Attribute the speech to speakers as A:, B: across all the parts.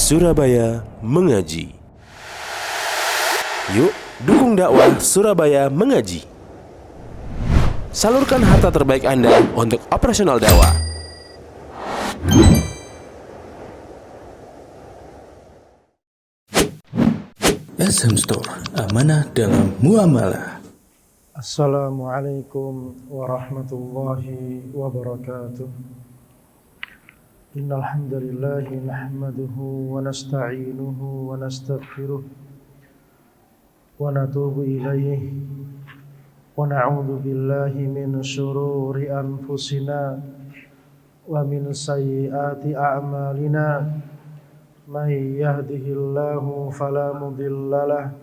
A: Surabaya Mengaji. Yuk, dukung dakwah Surabaya Mengaji. Salurkan harta terbaik Anda untuk operasional dakwah. SM Store, amanah dalam muamalah.
B: Assalamualaikum warahmatullahi wabarakatuh. Innal hamdalillah nahmaduhu wa nasta'inuhu wa nastaghfiruh wa natubu ilaihi wa na'udzu billahi min shururi anfusina wa min sayyiati a'malina. May yahdihillahu fala mudhillalah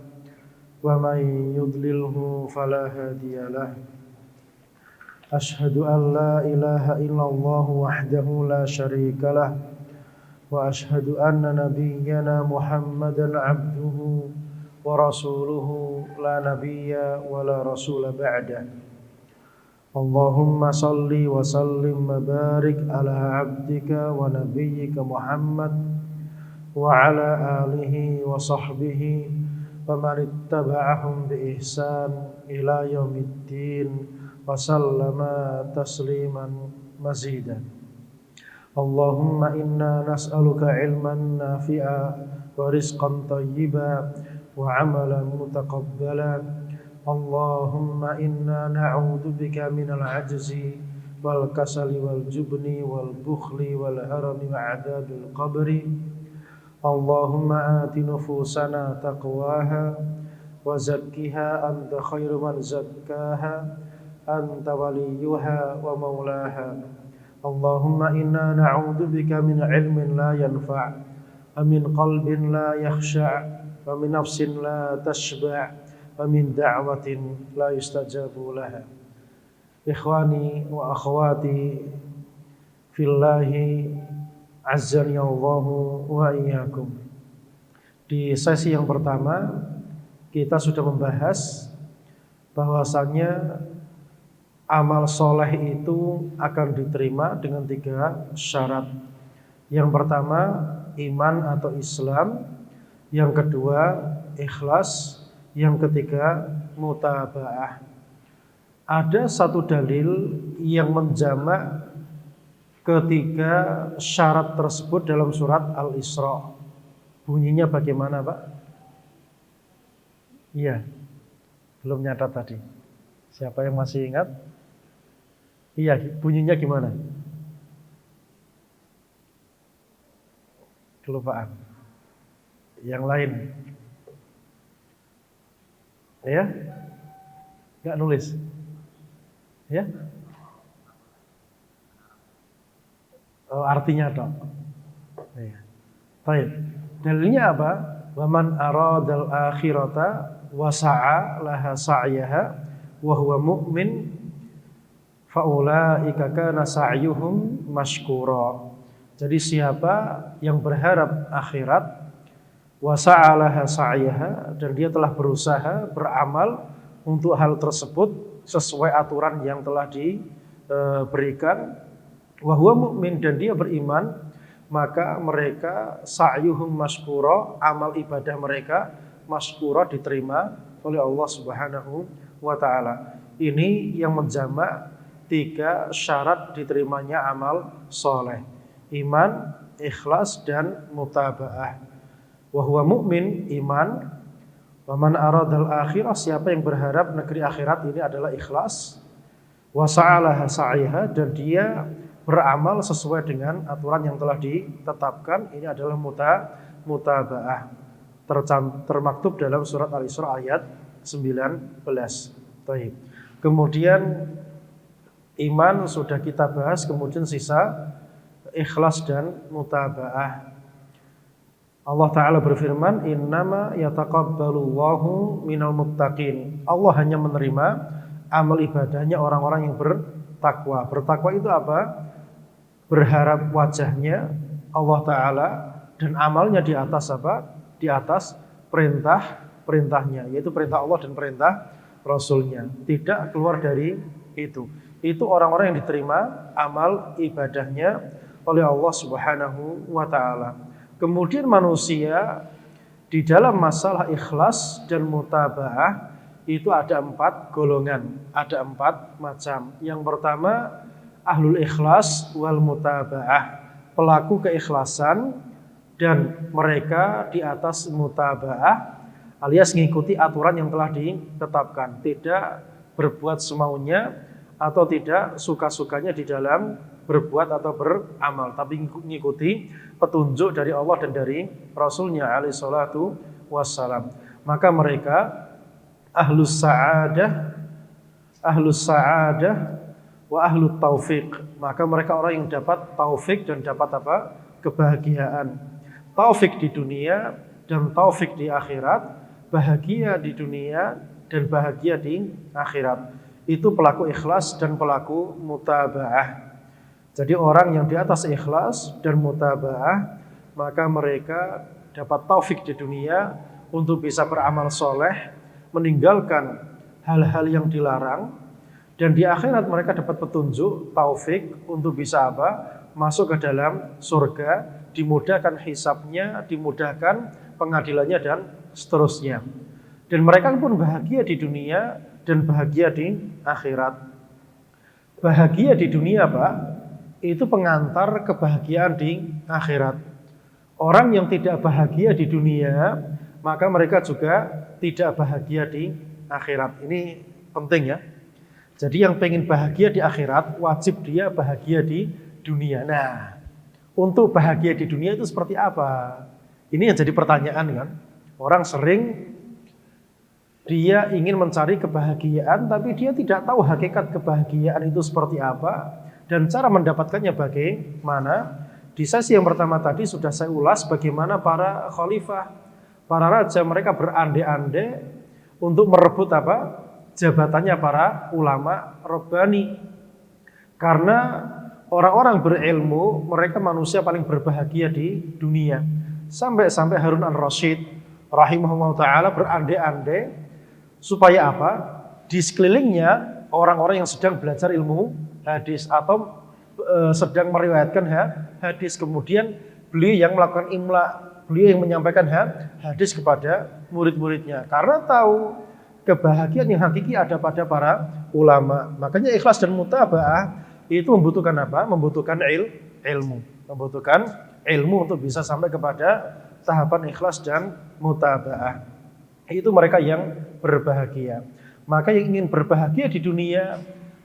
B: wa may yudlilhu fala hadiyalah. Ashhadu an la ilaha illallah wahdahu la syarikalah wa ashhadu anna nabiyyana Muhammadan abduhu wa rasuluhu la nabiyya wa la rasula ba'dah. Allahumma salli wa sallim wa barik ala abdika wa nabiyyika Muhammad wa ala alihi wa sahbihi wa man ittaba'ahum bi ihsan ila yaumiddin wa sallama tasliman mazidan. Allahumma inna nas'aluka ilman nafi'a wa rizqan tayyiba wa amalan mutaqabbala. Allahumma inna na'udzu bika minal ajzi wal kasali wal jubni wal bukhli wal harami wa adabil qabri. Allahumma ati nufusana taqwaha wa zakkiha anta khairu man zakkaha anta waliyuha wa maulaha. Allahumma inna na'udzu bika min ilmin la yanfa' wa min qalbin la yakhsha' wa min nafsin la tashba' wa min da'watin la yustajabu laha. Ikhwani wa akhwati fillahi, azzani Allahu wa iyyakum. Di sesi yang pertama kita sudah membahas bahwasannya amal soleh itu akan diterima dengan 3 syarat. Yang pertama iman atau Islam, yang kedua ikhlas, yang ketiga mutaba'ah. Ada satu dalil yang menjamak ketiga syarat tersebut dalam surat Al-Isra. Bunyinya bagaimana, Pak? Iya, belum nyatat tadi. Siapa yang masih ingat? Iya, bunyinya gimana? Kelupaan. Yang lain? Ya? Enggak nulis? Ya? Oh, artinya dong. Iya. Baik. Dalilnya apa? Wa man aradal akhirata wa sa'a laha sa'yaha wa huwa mu'min faulaika kana sa'yuhum mashkura. Jadi siapa yang berharap akhirat wa sa'alaha sa'yaha, dan dia telah berusaha beramal untuk hal tersebut sesuai aturan yang telah diberikan, wa huwa mu'min, dan dia beriman, maka mereka sa'yuhum mashkura, amal ibadah mereka mashkura, diterima oleh Allah Subhanahu wa taala. Ini yang menjamak 3 syarat diterimanya amal soleh: iman, ikhlas, dan mutaba'ah. Wa huwa mu'min, iman. Wa man aradal akhirah, siapa yang berharap negeri akhirat, ini adalah ikhlas. Wa sa'alaha sa'yaha, dan dia beramal sesuai dengan aturan yang telah ditetapkan, ini adalah mutaba'ah. Termaktub dalam surat Al-Isra ayat 19. Baik. Kemudian iman sudah kita bahas, kemudian sisa ikhlas dan mutaba'ah. Allah Ta'ala berfirman, innama yataqabbalullahu minal muttaqin. Allah hanya menerima amal ibadahnya orang-orang yang bertakwa. Bertakwa itu apa? Berharap wajahnya Allah Ta'ala, dan amalnya di atas apa? Di atas perintahnya, yaitu perintah Allah dan perintah Rasulnya. Tidak keluar dari itu. Itu orang-orang yang diterima amal ibadahnya oleh Allah Subhanahu wa ta'ala. Kemudian manusia di dalam masalah ikhlas dan mutaba'ah itu ada 4 golongan, ada 4 macam. Yang pertama, ahlul ikhlas wal mutaba'ah, pelaku keikhlasan dan mereka di atas mutaba'ah alias mengikuti aturan yang telah ditetapkan, tidak berbuat semaunya atau tidak suka-sukanya di dalam berbuat atau beramal, tapi mengikuti petunjuk dari Allah dan dari Rasulnya alaihi salatu wassalam. Maka mereka ahlus sa'adah wa ahlut taufiq. Maka mereka orang yang dapat taufik dan dapat apa? Kebahagiaan. Taufik di dunia dan taufik di akhirat, bahagia di dunia dan bahagia di akhirat. Itu pelaku ikhlas dan pelaku mutaba'ah. Jadi orang yang di atas ikhlas dan mutaba'ah, maka mereka dapat taufik di dunia untuk bisa beramal soleh, meninggalkan hal-hal yang dilarang, dan di akhirat mereka dapat petunjuk, taufik untuk bisa apa? Masuk ke dalam surga, dimudahkan hisabnya, dimudahkan pengadilannya dan seterusnya. Dan mereka pun bahagia di dunia dan bahagia di akhirat. Bahagia di dunia, Pak, itu pengantar kebahagiaan di akhirat. Orang yang tidak bahagia di dunia, maka mereka juga tidak bahagia di akhirat. Ini penting ya. Jadi yang pengen bahagia di akhirat, wajib dia bahagia di dunia. Nah, untuk bahagia di dunia itu seperti apa? Ini yang jadi pertanyaan kan. Orang sering dia ingin mencari kebahagiaan, tapi dia tidak tahu hakikat kebahagiaan itu seperti apa dan cara mendapatkannya bagaimana. Di sesi yang pertama tadi sudah saya ulas bagaimana para khalifah, para raja, mereka berandai-andai untuk merebut apa? Jabatannya para ulama Rabbani. Karena orang-orang berilmu, mereka manusia paling berbahagia di dunia. Sampai Harun al-Rasyid rahimahullah ta'ala berandai-andai supaya apa? Di sekelilingnya orang-orang yang sedang belajar ilmu hadis atau sedang meriwayatkan hadis. Kemudian beliau yang melakukan imla, beliau yang menyampaikan hadis kepada murid-muridnya. Karena tahu kebahagiaan yang hakiki ada pada para ulama. Makanya ikhlas dan mutaba'ah itu membutuhkan apa? Membutuhkan ilmu. Membutuhkan ilmu untuk bisa sampai kepada tahapan ikhlas dan mutaba'ah. Itu mereka yang berbahagia. Maka yang ingin berbahagia di dunia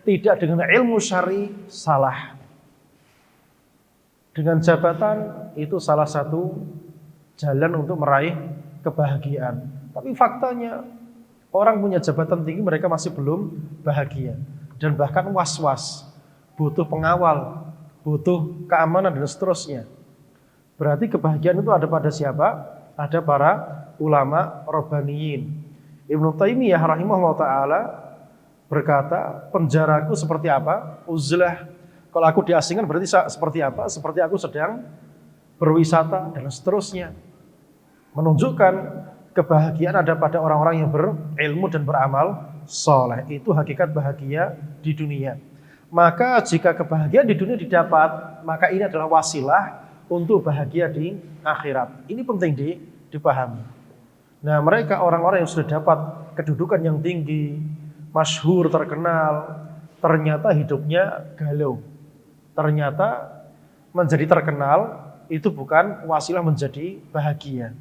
B: tidak dengan ilmu syar'i, salah. Dengan jabatan itu salah satu jalan untuk meraih kebahagiaan. Tapi faktanya orang punya jabatan tinggi mereka masih belum bahagia. Dan bahkan was-was, butuh pengawal, butuh keamanan dan seterusnya. Berarti kebahagiaan itu ada pada siapa? Ada para ulama Rabbaniyin. Ibnu Taimiyah rahimahullah ta'ala berkata, penjaraku seperti apa? Uzlah. Kalau aku diasingkan berarti seperti apa? Seperti aku sedang berwisata dan seterusnya. Menunjukkan kebahagiaan ada pada orang-orang yang berilmu dan beramal soleh. Itu hakikat bahagia di dunia. Maka jika kebahagiaan di dunia didapat, maka ini adalah wasilah untuk bahagia di akhirat. Ini penting dipahami. Nah, mereka orang-orang yang sudah dapat kedudukan yang tinggi, masyhur, terkenal, ternyata hidupnya galau. Ternyata menjadi terkenal itu bukan wasilah menjadi bahagia.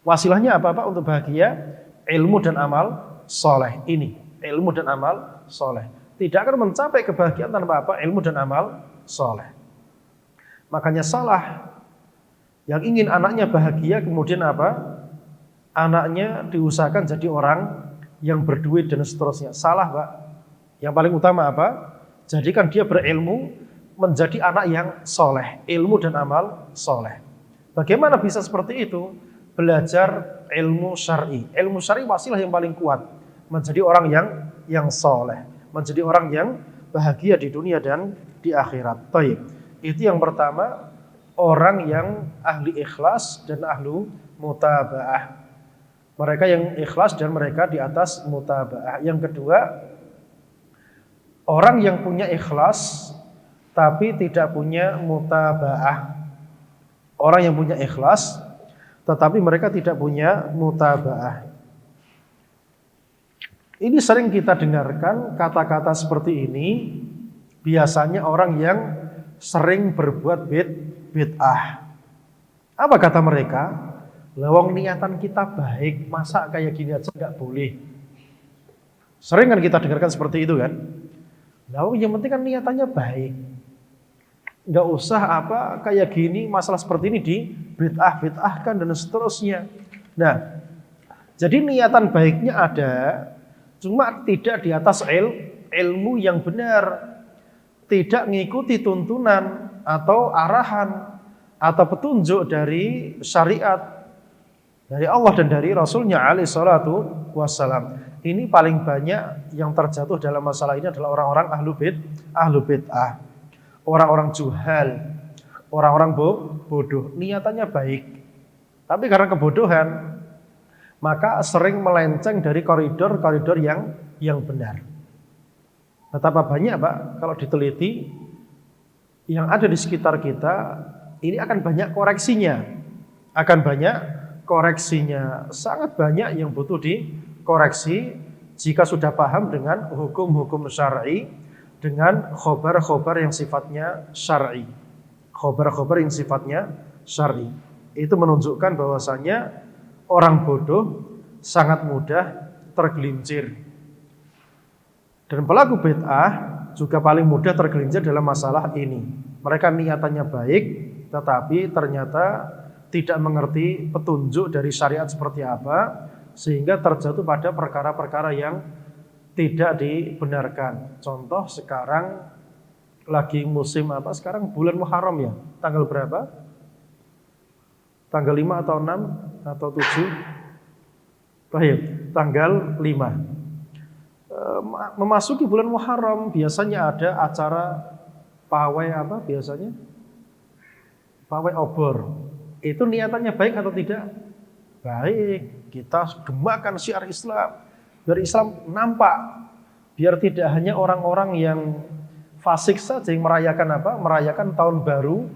B: Wasilahnya apa untuk bahagia? Ilmu dan amal soleh. Ini ilmu dan amal soleh. Tidak akan mencapai kebahagiaan tanpa apa? Ilmu dan amal soleh. Makanya salah yang ingin anaknya bahagia kemudian apa? Anaknya diusahakan jadi orang yang berduit dan seterusnya. Salah, Pak. Yang paling utama apa? Jadikan dia berilmu menjadi anak yang soleh. Ilmu dan amal soleh. Bagaimana bisa seperti itu? Belajar ilmu syar'i. Ilmu syar'i wasilah yang paling kuat. Menjadi orang yang soleh. Menjadi orang yang bahagia di dunia dan di akhirat. Baik. Itu yang pertama. Orang yang ahli ikhlas dan ahlu mutaba'ah. Mereka yang ikhlas dan mereka di atas mutaba'ah. Yang kedua, orang yang punya ikhlas tapi tidak punya mutaba'ah. Orang yang punya ikhlas, tetapi mereka tidak punya mutaba'ah. Ini sering kita dengarkan kata-kata seperti ini, biasanya orang yang sering berbuat bid'ah. Apa kata mereka? Lawang niatan kita baik, masa kayak gini aja nggak boleh. Sering kan kita dengarkan seperti itu kan? Lawang yang penting kan niatannya baik. Nggak usah kayak gini, masalah seperti ini di bid'ahkan dan seterusnya. Nah, jadi niatan baiknya ada, cuma tidak di atas ilmu yang benar. Tidak mengikuti tuntunan atau arahan atau petunjuk dari syariat dari Allah dan dari Rasulnya alaihi salatu wassalam. Ini paling banyak yang terjatuh dalam masalah ini adalah orang-orang ahlu bid'ah, orang-orang juhal, orang-orang bodoh. Niatannya baik, tapi karena kebodohan maka sering melenceng dari koridor-koridor yang benar. Betapa banyak Pak, kalau diteliti yang ada di sekitar kita, ini akan banyak koreksinya. Sangat banyak yang butuh dikoreksi jika sudah paham dengan hukum-hukum syar'i, dengan khobar-khobar yang sifatnya syar'i. Khobar-khobar yang sifatnya syar'i. Itu menunjukkan bahwasanya orang bodoh sangat mudah tergelincir. Dan pelaku bid'ah juga paling mudah tergelincir dalam masalah ini. Mereka niatannya baik, tetapi ternyata tidak mengerti petunjuk dari syariat seperti apa, sehingga terjatuh pada perkara-perkara yang tidak dibenarkan. Contoh sekarang lagi musim sekarang bulan Muharram ya. Tanggal berapa? Tanggal 5 atau 6 atau 7? Baik, tanggal 5. Memasuki bulan Muharram biasanya ada acara pawai biasanya? Pawai obor. Itu niatannya baik atau tidak? Baik. Kita gemakan syiar Islam. Biar Islam nampak. Biar tidak hanya orang-orang yang fasik saja yang merayakan merayakan tahun baru,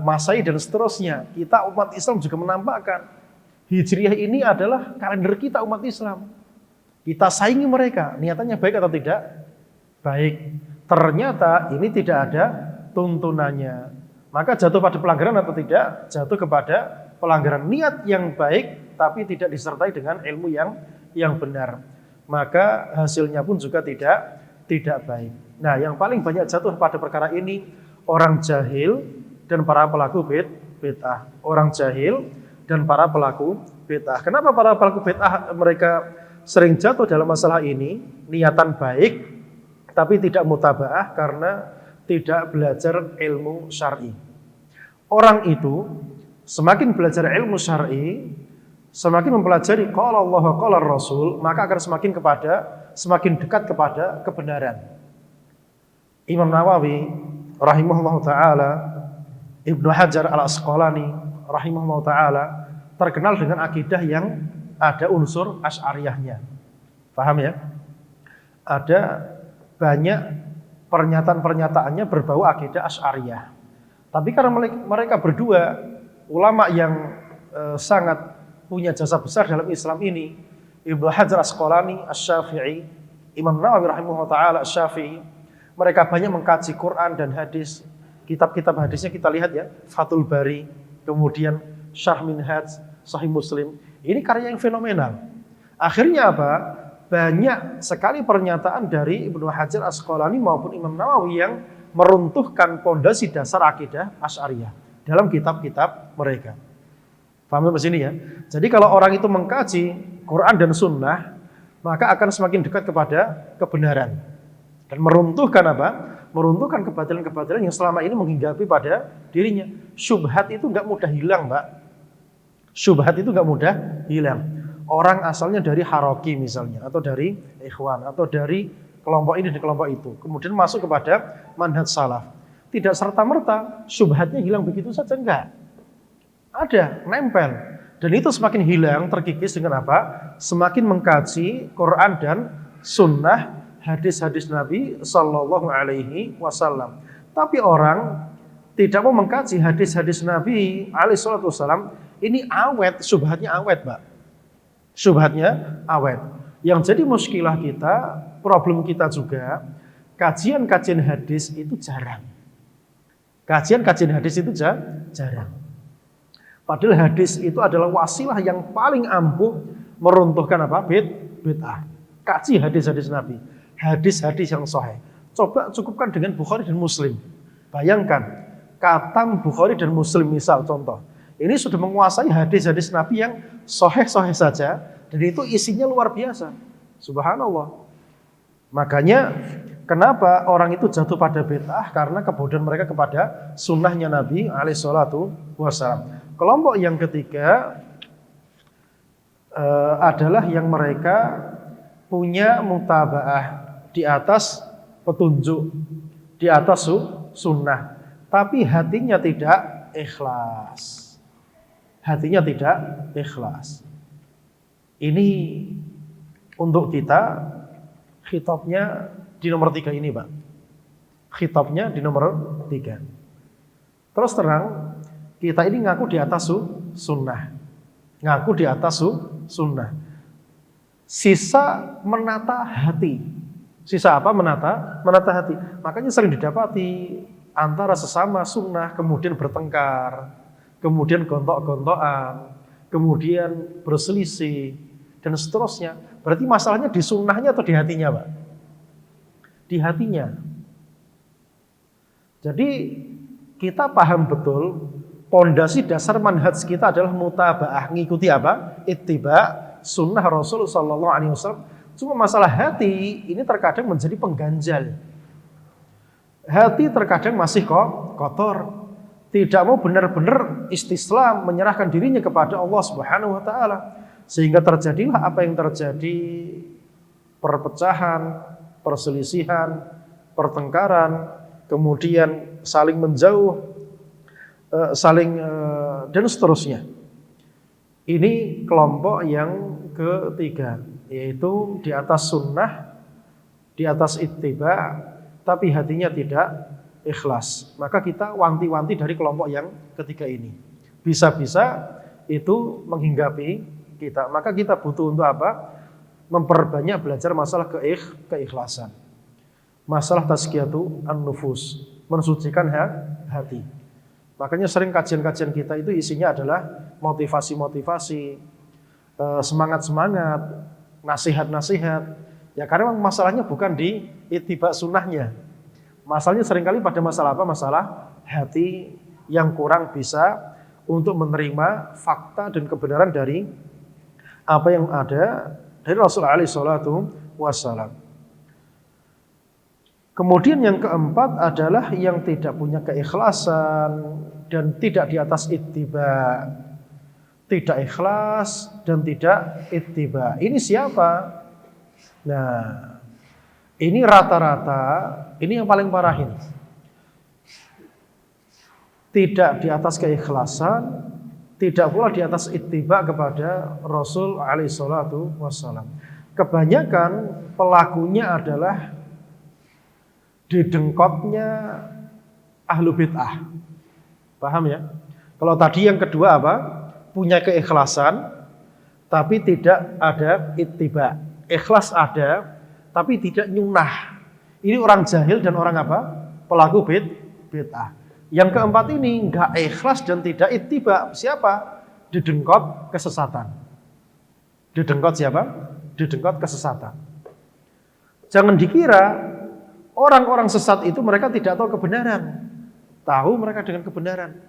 B: Masehi dan seterusnya. Kita umat Islam juga menampakkan Hijriah ini adalah kalender kita umat Islam. Kita saingi mereka, niatannya baik atau tidak? Baik. Ternyata ini tidak ada tuntunannya. Maka jatuh pada pelanggaran atau tidak? Jatuh kepada pelanggaran. Niat yang baik tapi tidak disertai dengan ilmu yang benar. Maka hasilnya pun juga tidak baik. Nah, yang paling banyak jatuh pada perkara ini orang jahil dan para pelaku bid'ah. Orang jahil dan para pelaku bid'ah. Kenapa para pelaku bid'ah mereka sering jatuh dalam masalah ini? Niatan baik tapi tidak mutaba'ah karena tidak belajar ilmu syar'i. Orang itu semakin belajar ilmu syar'i, semakin mempelajari qala Allah qala Rasul, maka akan semakin dekat kepada kebenaran. Imam Nawawi rahimahullahu taala, Ibnu Hajar Al-Asqalani rahimahullahu taala terkenal dengan akidah yang ada unsur asy'ariyahnya. Paham ya? Ada banyak pernyataan-pernyataannya berbau akidah asy'ariyah. Tapi karena mereka berdua ulama yang sangat punya jasa besar dalam Islam ini, Ibnu Hajar Asqalani Asy-Syafi'i, Imam Nawawi rahimahullah taala Asy-Syafi'i, mereka banyak mengkaji Quran dan hadis. Kitab-kitab hadisnya kita lihat ya, Fathul Bari, kemudian Syarh Minhaj, Sahih Muslim. Ini karya yang fenomenal. Akhirnya apa? Banyak sekali pernyataan dari Ibnu Hajar Asqalani maupun Imam Nawawi yang meruntuhkan pondasi dasar akidah Asy'ariyah dalam kitab-kitab mereka. Paham di sini ya? Jadi kalau orang itu mengkaji Quran dan Sunnah, maka akan semakin dekat kepada kebenaran dan meruntuhkan meruntuhkan kebatilan-kebatilan yang selama ini menghinggapi pada dirinya. Syubhat itu nggak mudah hilang, Mbak. Syubhat itu nggak mudah hilang. Orang asalnya dari Haroki misalnya, atau dari Ikhwan, atau dari kelompok ini dan kelompok itu, kemudian masuk kepada manhaj salaf. Tidak serta-merta syubhatnya hilang begitu saja, enggak. Ada, nempel. Dan itu semakin hilang, terkikis dengan apa? Semakin mengkaji Quran dan Sunnah, hadis-hadis Nabi Sallallahu Alaihi Wasallam. Tapi orang tidak mau mengkaji hadis-hadis Nabi alaihi salatu wassalam, ini awet, syubhatnya awet, Pak. Syubhatnya awet. Yang jadi muskilah kita, problem kita juga, kajian-kajian hadis itu jarang. Kajian-kajian hadis itu jarang. Padahal hadis itu adalah wasilah yang paling ampuh meruntuhkan apa? Bid'ah. Kaji hadis-hadis Nabi, hadis-hadis yang sahih. Coba cukupkan dengan Bukhari dan Muslim. Bayangkan, katam Bukhari dan Muslim misal contoh. Ini sudah menguasai hadis-hadis Nabi yang sahih-sahih saja, dan itu isinya luar biasa. Subhanallah. Makanya kenapa orang itu jatuh pada bid'ah? Karena kebodohan mereka kepada sunnahnya Nabi alaihi salatu wassalam. Kelompok yang ketiga adalah yang mereka punya mutaba'ah di atas petunjuk, di atas sunnah, tapi hatinya tidak ikhlas. Hatinya tidak ikhlas. Ini untuk kita khitabnya di nomor 3 ini, Pak. Khitabnya di nomor 3. Terus terang, kita ini ngaku di atas sunnah. Ngaku di atas sunnah. Sisa menata hati. Sisa apa? Menata hati. Makanya sering didapati antara sesama sunnah kemudian bertengkar, kemudian gontok-gontokan, kemudian berselisih, dan seterusnya. Berarti masalahnya di sunnahnya atau di hatinya, Pak? Di hatinya. Jadi kita paham betul pondasi dasar manhaj kita adalah mutaba'ah, ngikuti apa? Ittiba sunnah Rasul sallallahu alaihi wasallam. Cuma masalah hati ini terkadang menjadi pengganjal. Hati terkadang masih kotor. Tidak mau benar-benar istislam, menyerahkan dirinya kepada Allah Subhanahu wa taala. Sehingga terjadilah apa yang terjadi, perpecahan, perselisihan, pertengkaran, kemudian saling menjauh, dan seterusnya. Ini kelompok yang ketiga, yaitu di atas sunnah, di atas ittiba, tapi hatinya tidak ikhlas. Maka kita wanti-wanti dari kelompok yang ketiga ini. Bisa-bisa itu menghinggapi kita. Maka kita butuh untuk apa? Memperbanyak belajar masalah keikhlasan. Masalah tazkiyatu an-nufus, mensucikan hati. Makanya sering kajian-kajian kita itu isinya adalah motivasi-motivasi, semangat-semangat, nasihat-nasihat. Ya karena memang masalahnya bukan di ittiba sunnahnya. Masalahnya seringkali pada masalah apa? Masalah hati yang kurang bisa untuk menerima fakta dan kebenaran dari apa yang ada dari Rasulullah SAW. Kemudian yang keempat adalah yang tidak punya keikhlasan dan tidak di atas ittiba. Tidak ikhlas dan tidak ittiba. Ini siapa? Nah, ini rata-rata, ini yang paling parah ini. Tidak di atas keikhlasan, tidak pula di atas ittiba kepada Rasul alaihi salatu wassalam. Kebanyakan pelakunya adalah didengkotnya ahlu bid'ah. Paham ya? Kalau tadi yang kedua apa? Punya keikhlasan, tapi tidak ada ittiba. Ikhlas ada, tapi tidak nyunah. Ini orang jahil dan orang apa? Pelaku bid'ah. Yang keempat ini enggak ikhlas dan tidak ittiba. Siapa? Didengkot kesesatan. Didengkot siapa? Didengkot kesesatan. Jangan dikira orang-orang sesat itu mereka tidak tahu kebenaran. Tahu mereka dengan kebenaran.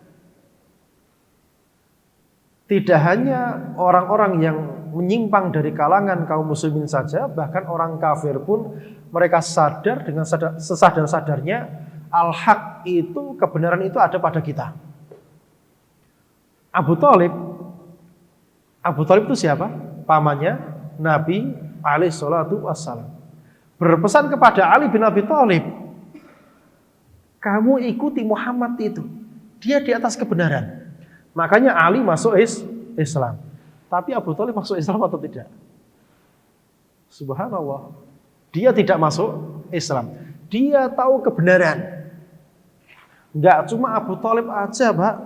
B: Tidak hanya orang-orang yang menyimpang dari kalangan kaum muslimin saja, bahkan orang kafir pun mereka sadar dengan sesadar-sadarnya al-haq itu, kebenaran itu ada pada kita. Abu Thalib itu siapa? Pamannya Nabi alaihi salatu wassalam. Berpesan kepada Ali bin Abi Thalib, kamu ikuti Muhammad itu, dia di atas kebenaran. Makanya Ali masuk Islam. Tapi Abu Thalib masuk Islam atau tidak? Subhanallah. Dia tidak masuk Islam. Dia tahu kebenaran. Enggak cuma Abu Thalib aja, Pak.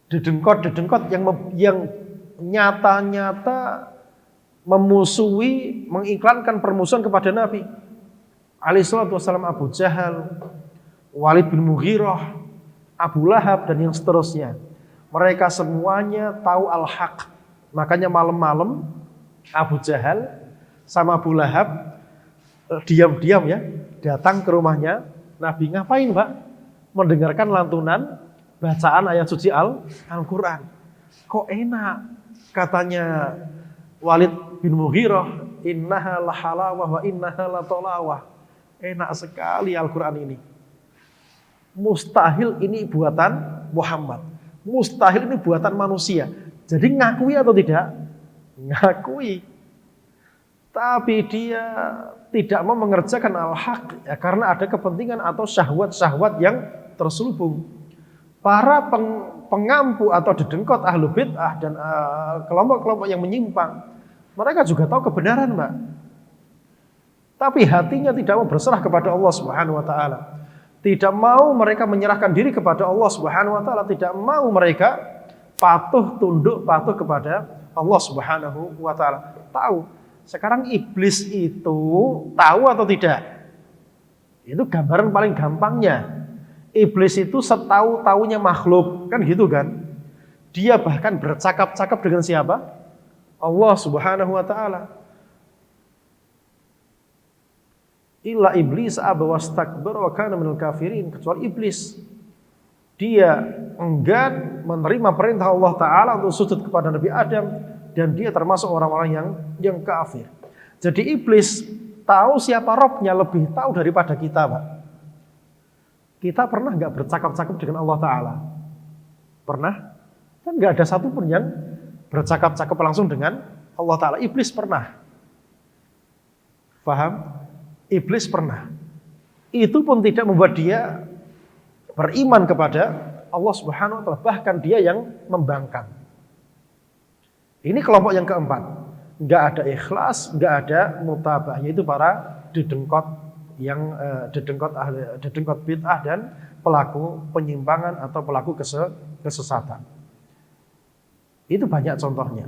B: Dedengkot yang nyata-nyata memusuhi, mengiklankan permusuhan kepada Nabi alaihissalatu wassalam. Abu Jahal, Walid bin Mughirah, Abu Lahab, dan yang seterusnya. Mereka semuanya tahu al-haq. Makanya malam-malam Abu Jahal sama Abu Lahab diam-diam ya datang ke rumahnya Nabi. Ngapain, Pak? Mendengarkan lantunan bacaan ayat suci Al-Quran. Kok enak? Katanya Walid bin Mughirah, innaha lahalawah wa innaha latolawah. Enak sekali Al-Quran ini. Mustahil ini buatan Muhammad. Mustahil ini buatan manusia. Jadi ngakui atau tidak? Ngakui. Tapi dia tidak mau mengerjakan al-haq ya, karena ada kepentingan atau syahwat-syahwat yang terselubung. Para pengampu atau dedengkot ahlu bid'ah dan kelompok-kelompok yang menyimpang, mereka juga tahu kebenaran, Mbak. Tapi hatinya tidak mau berserah kepada Allah Subhanahu wa taala. Tidak mau mereka menyerahkan diri kepada Allah Subhanahu wa taala, tidak mau mereka tunduk patuh kepada Allah Subhanahu wa taala. Tahu. Sekarang iblis itu tahu atau tidak? Itu gambaran paling gampangnya. Iblis itu setahu-tahunya makhluk, kan gitu kan? Dia bahkan bercakap-cakap dengan siapa? Allah Subhanahu wa taala. Illa iblis aba wastakbara wa kana minal kafirin, kecuali iblis. Dia enggan menerima perintah Allah taala untuk sujud kepada Nabi Adam dan dia termasuk orang-orang yang kafir. Jadi iblis tahu siapa Robnya lebih tahu daripada kita, Pak. Kita pernah nggak bercakap-cakap dengan Allah taala? Pernah? Kan nggak ada satupun yang bercakap-cakap langsung dengan Allah taala. Iblis pernah. Paham? Iblis pernah. Itu pun tidak membuat dia beriman kepada Allah Subhanahu wa taala, bahkan dia yang membangkang. Ini kelompok yang keempat. Enggak ada ikhlas, enggak ada mutabah, yaitu para dedengkot yang dedengkot bid'ah dan pelaku penyimpangan atau pelaku kesesatan. Itu banyak contohnya.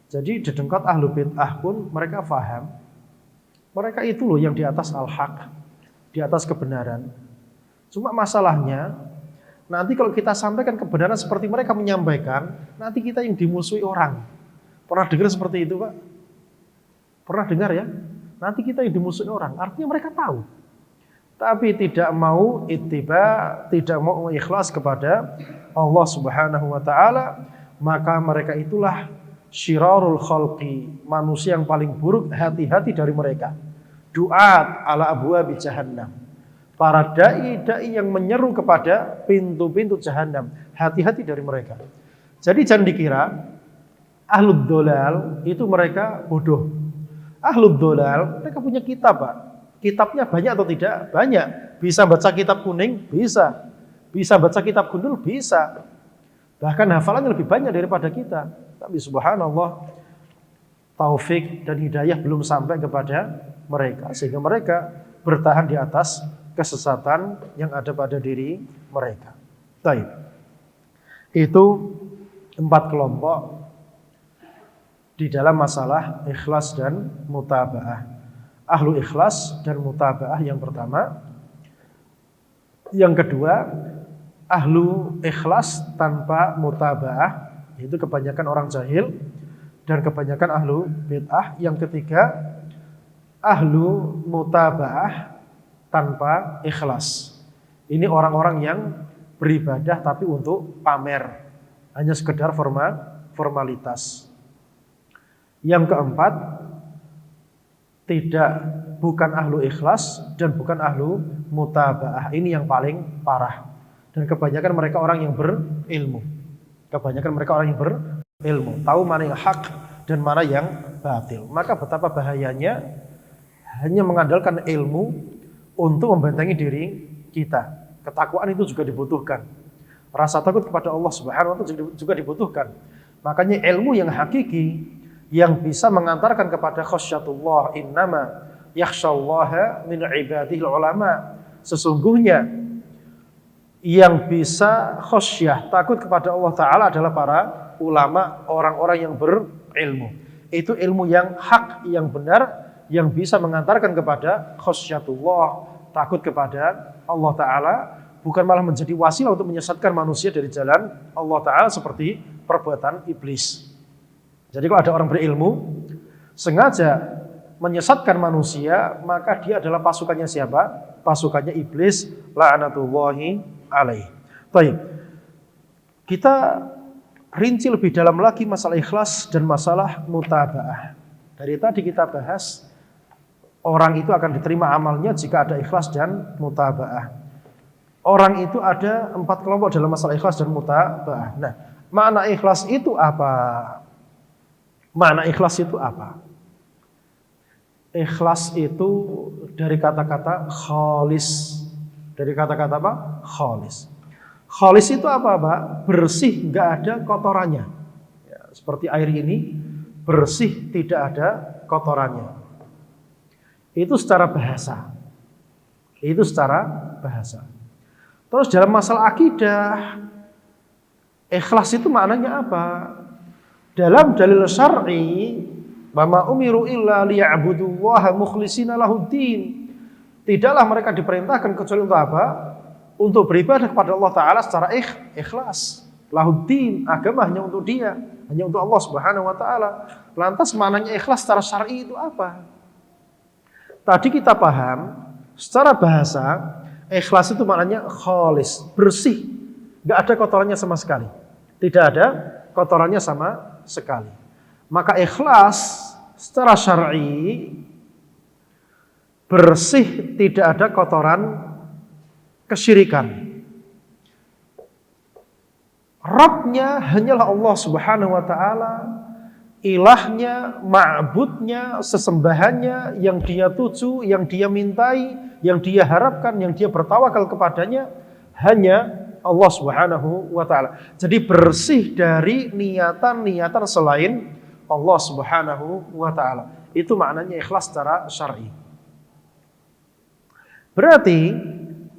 B: Jadi dedengkot ahlu bid'ah pun mereka faham. Mereka itu loh yang di atas al-haq, di atas kebenaran. Cuma masalahnya, nanti kalau kita sampaikan kebenaran seperti mereka menyampaikan, nanti kita yang dimusuhi orang. Pernah dengar seperti itu, Pak? Pernah dengar ya? Nanti kita yang dimusuhi orang. Artinya mereka tahu. Tapi tidak mau ittiba, tidak mau ikhlas kepada Allah Subhanahu wa taala, maka mereka itulah syirarul khalqi, manusia yang paling buruk. Hati-hati dari mereka. Du'at ala abwabi jahannam. Para dai-dai yang menyeru kepada pintu-pintu jahanam. Hati-hati dari mereka. Jadi jangan dikira ahlud dolal itu mereka bodoh. Ahlud dolal mereka punya kitab, Pak. Kitabnya banyak atau tidak? Banyak. Bisa baca kitab kuning? Bisa. Bisa baca kitab gundul? Bisa. Bahkan hafalannya lebih banyak daripada kita. Tapi subhanallah, taufik dan hidayah belum sampai kepada mereka. Sehingga mereka bertahan di atas kesesatan yang ada pada diri mereka. Baik. Itu 4 kelompok di dalam masalah ikhlas dan mutaba'ah. Ahlu ikhlas dan mutaba'ah yang pertama. Yang kedua, ahlu ikhlas tanpa mutaba'ah, itu kebanyakan orang jahil dan kebanyakan ahlu bid'ah. Yang ketiga, ahlu mutaba'ah tanpa ikhlas. Ini orang-orang yang beribadah tapi untuk pamer, hanya sekedar formalitas. Yang keempat, bukan ahlu ikhlas dan bukan ahlu mutaba'ah. Ini yang paling parah. Dan kebanyakan mereka orang yang berilmu. Tahu mana yang hak dan mana yang batil. Maka betapa bahayanya hanya mengandalkan ilmu untuk membentengi diri kita. Ketakwaan itu juga dibutuhkan. Rasa takut kepada Allah Subhanahu wa taala juga dibutuhkan. Makanya ilmu yang hakiki yang bisa mengantarkan kepada khasyatullah, innama yakhshallaha min ibadihi ulama. Sesungguhnya yang bisa khasyah, takut kepada Allah Ta'ala adalah para ulama, orang-orang yang berilmu. Itu ilmu yang hak, yang benar, yang bisa mengantarkan kepada khasyatullah, takut kepada Allah Ta'ala, bukan malah menjadi wasilah untuk menyesatkan manusia dari jalan Allah Ta'ala seperti perbuatan iblis. Jadi kalau ada orang berilmu sengaja menyesatkan manusia, maka dia adalah pasukannya siapa? Pasukannya iblis, la'natullahi alaih. Baik. Kita rinci lebih dalam lagi masalah ikhlas dan masalah mutaba'ah. Dari tadi kita bahas orang itu akan diterima amalnya jika ada ikhlas dan mutaba'ah. Orang itu ada 4 kelompok dalam masalah ikhlas dan mutaba'ah. Nah, makna ikhlas itu apa? Makna ikhlas itu apa? Ikhlas itu dari kata-kata khalis. Dari kata-kata apa? Khalis. Khalis itu apa, Pak? Bersih, nggak ada kotorannya. Ya, seperti air ini, bersih, tidak ada kotorannya. Itu secara bahasa. Itu secara bahasa. Terus dalam masalah akidah, ikhlas itu maknanya apa? Dalam dalil syar'i, wa ma umiru illa liya'budullaha mukhlishina lahuddin. Tidaklah mereka diperintahkan kecuali untuk apa? Untuk beribadah kepada Allah Ta'ala secara ikhlas. Lahuddin, agama hanya untuk dia, hanya untuk Allah Subhanahu wa Ta'ala. Lantas maknanya ikhlas secara syar'i itu apa? Tadi kita paham secara bahasa, ikhlas itu maknanya khalis, bersih, nggak ada kotorannya sama sekali. Tidak ada kotorannya sama sekali. Maka ikhlas secara syar'i bersih, tidak ada kotoran kesyirikan. Rabbnya hanyalah Allah Subhanahu wa Ta'ala, ilahnya, ma'budnya, sesembahannya, yang dia tuju, yang dia mintai, yang dia harapkan, yang dia bertawakal kepadanya, hanya Allah Subhanahu wa Ta'ala. Jadi bersih dari niatan-niatan selain Allah Subhanahu wa Ta'ala. Itu maknanya ikhlas secara syar'i. Berarti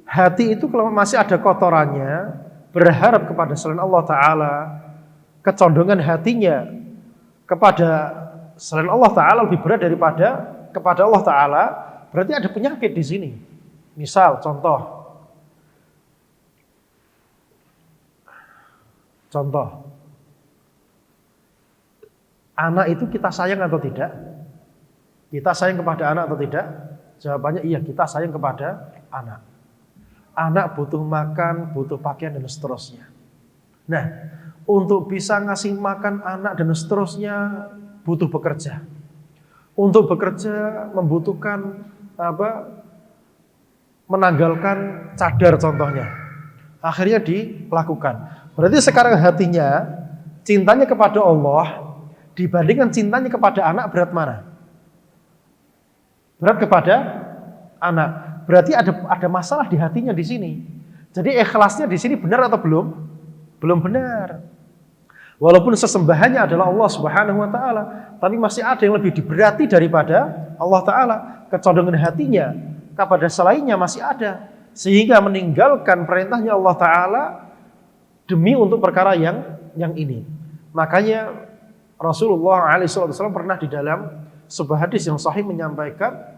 B: hati itu kalau masih ada kotorannya, berharap kepada selain Allah Ta'ala, kecondongan hatinya kepada selain Allah Ta'ala lebih berat daripada kepada Allah Ta'ala, berarti ada penyakit di sini. Misal, contoh. Anak itu kita sayang atau tidak? Kita sayang kepada anak atau tidak? Jawabannya iya, kita sayang kepada anak. Anak butuh makan, butuh pakaian, dan seterusnya. Nah, untuk bisa ngasih makan anak dan seterusnya butuh bekerja. Untuk bekerja membutuhkan menanggalkan cadar contohnya. Akhirnya dilakukan. Berarti sekarang hatinya, cintanya kepada Allah dibandingkan cintanya kepada anak, berat mana? Berat kepada anak. Berarti ada masalah di hatinya di sini. Jadi ikhlasnya di sini benar atau belum? Belum benar. Walaupun sesembahannya adalah Allah Subhanahu wa Ta'ala, tapi masih ada yang lebih diberati daripada Allah Ta'ala. Kecondongan hatinya kepada selainnya masih ada, sehingga meninggalkan perintahnya Allah Ta'ala demi untuk perkara yang ini. Makanya Rasulullah SAW pernah di dalam sebuah hadis yang sahih menyampaikan,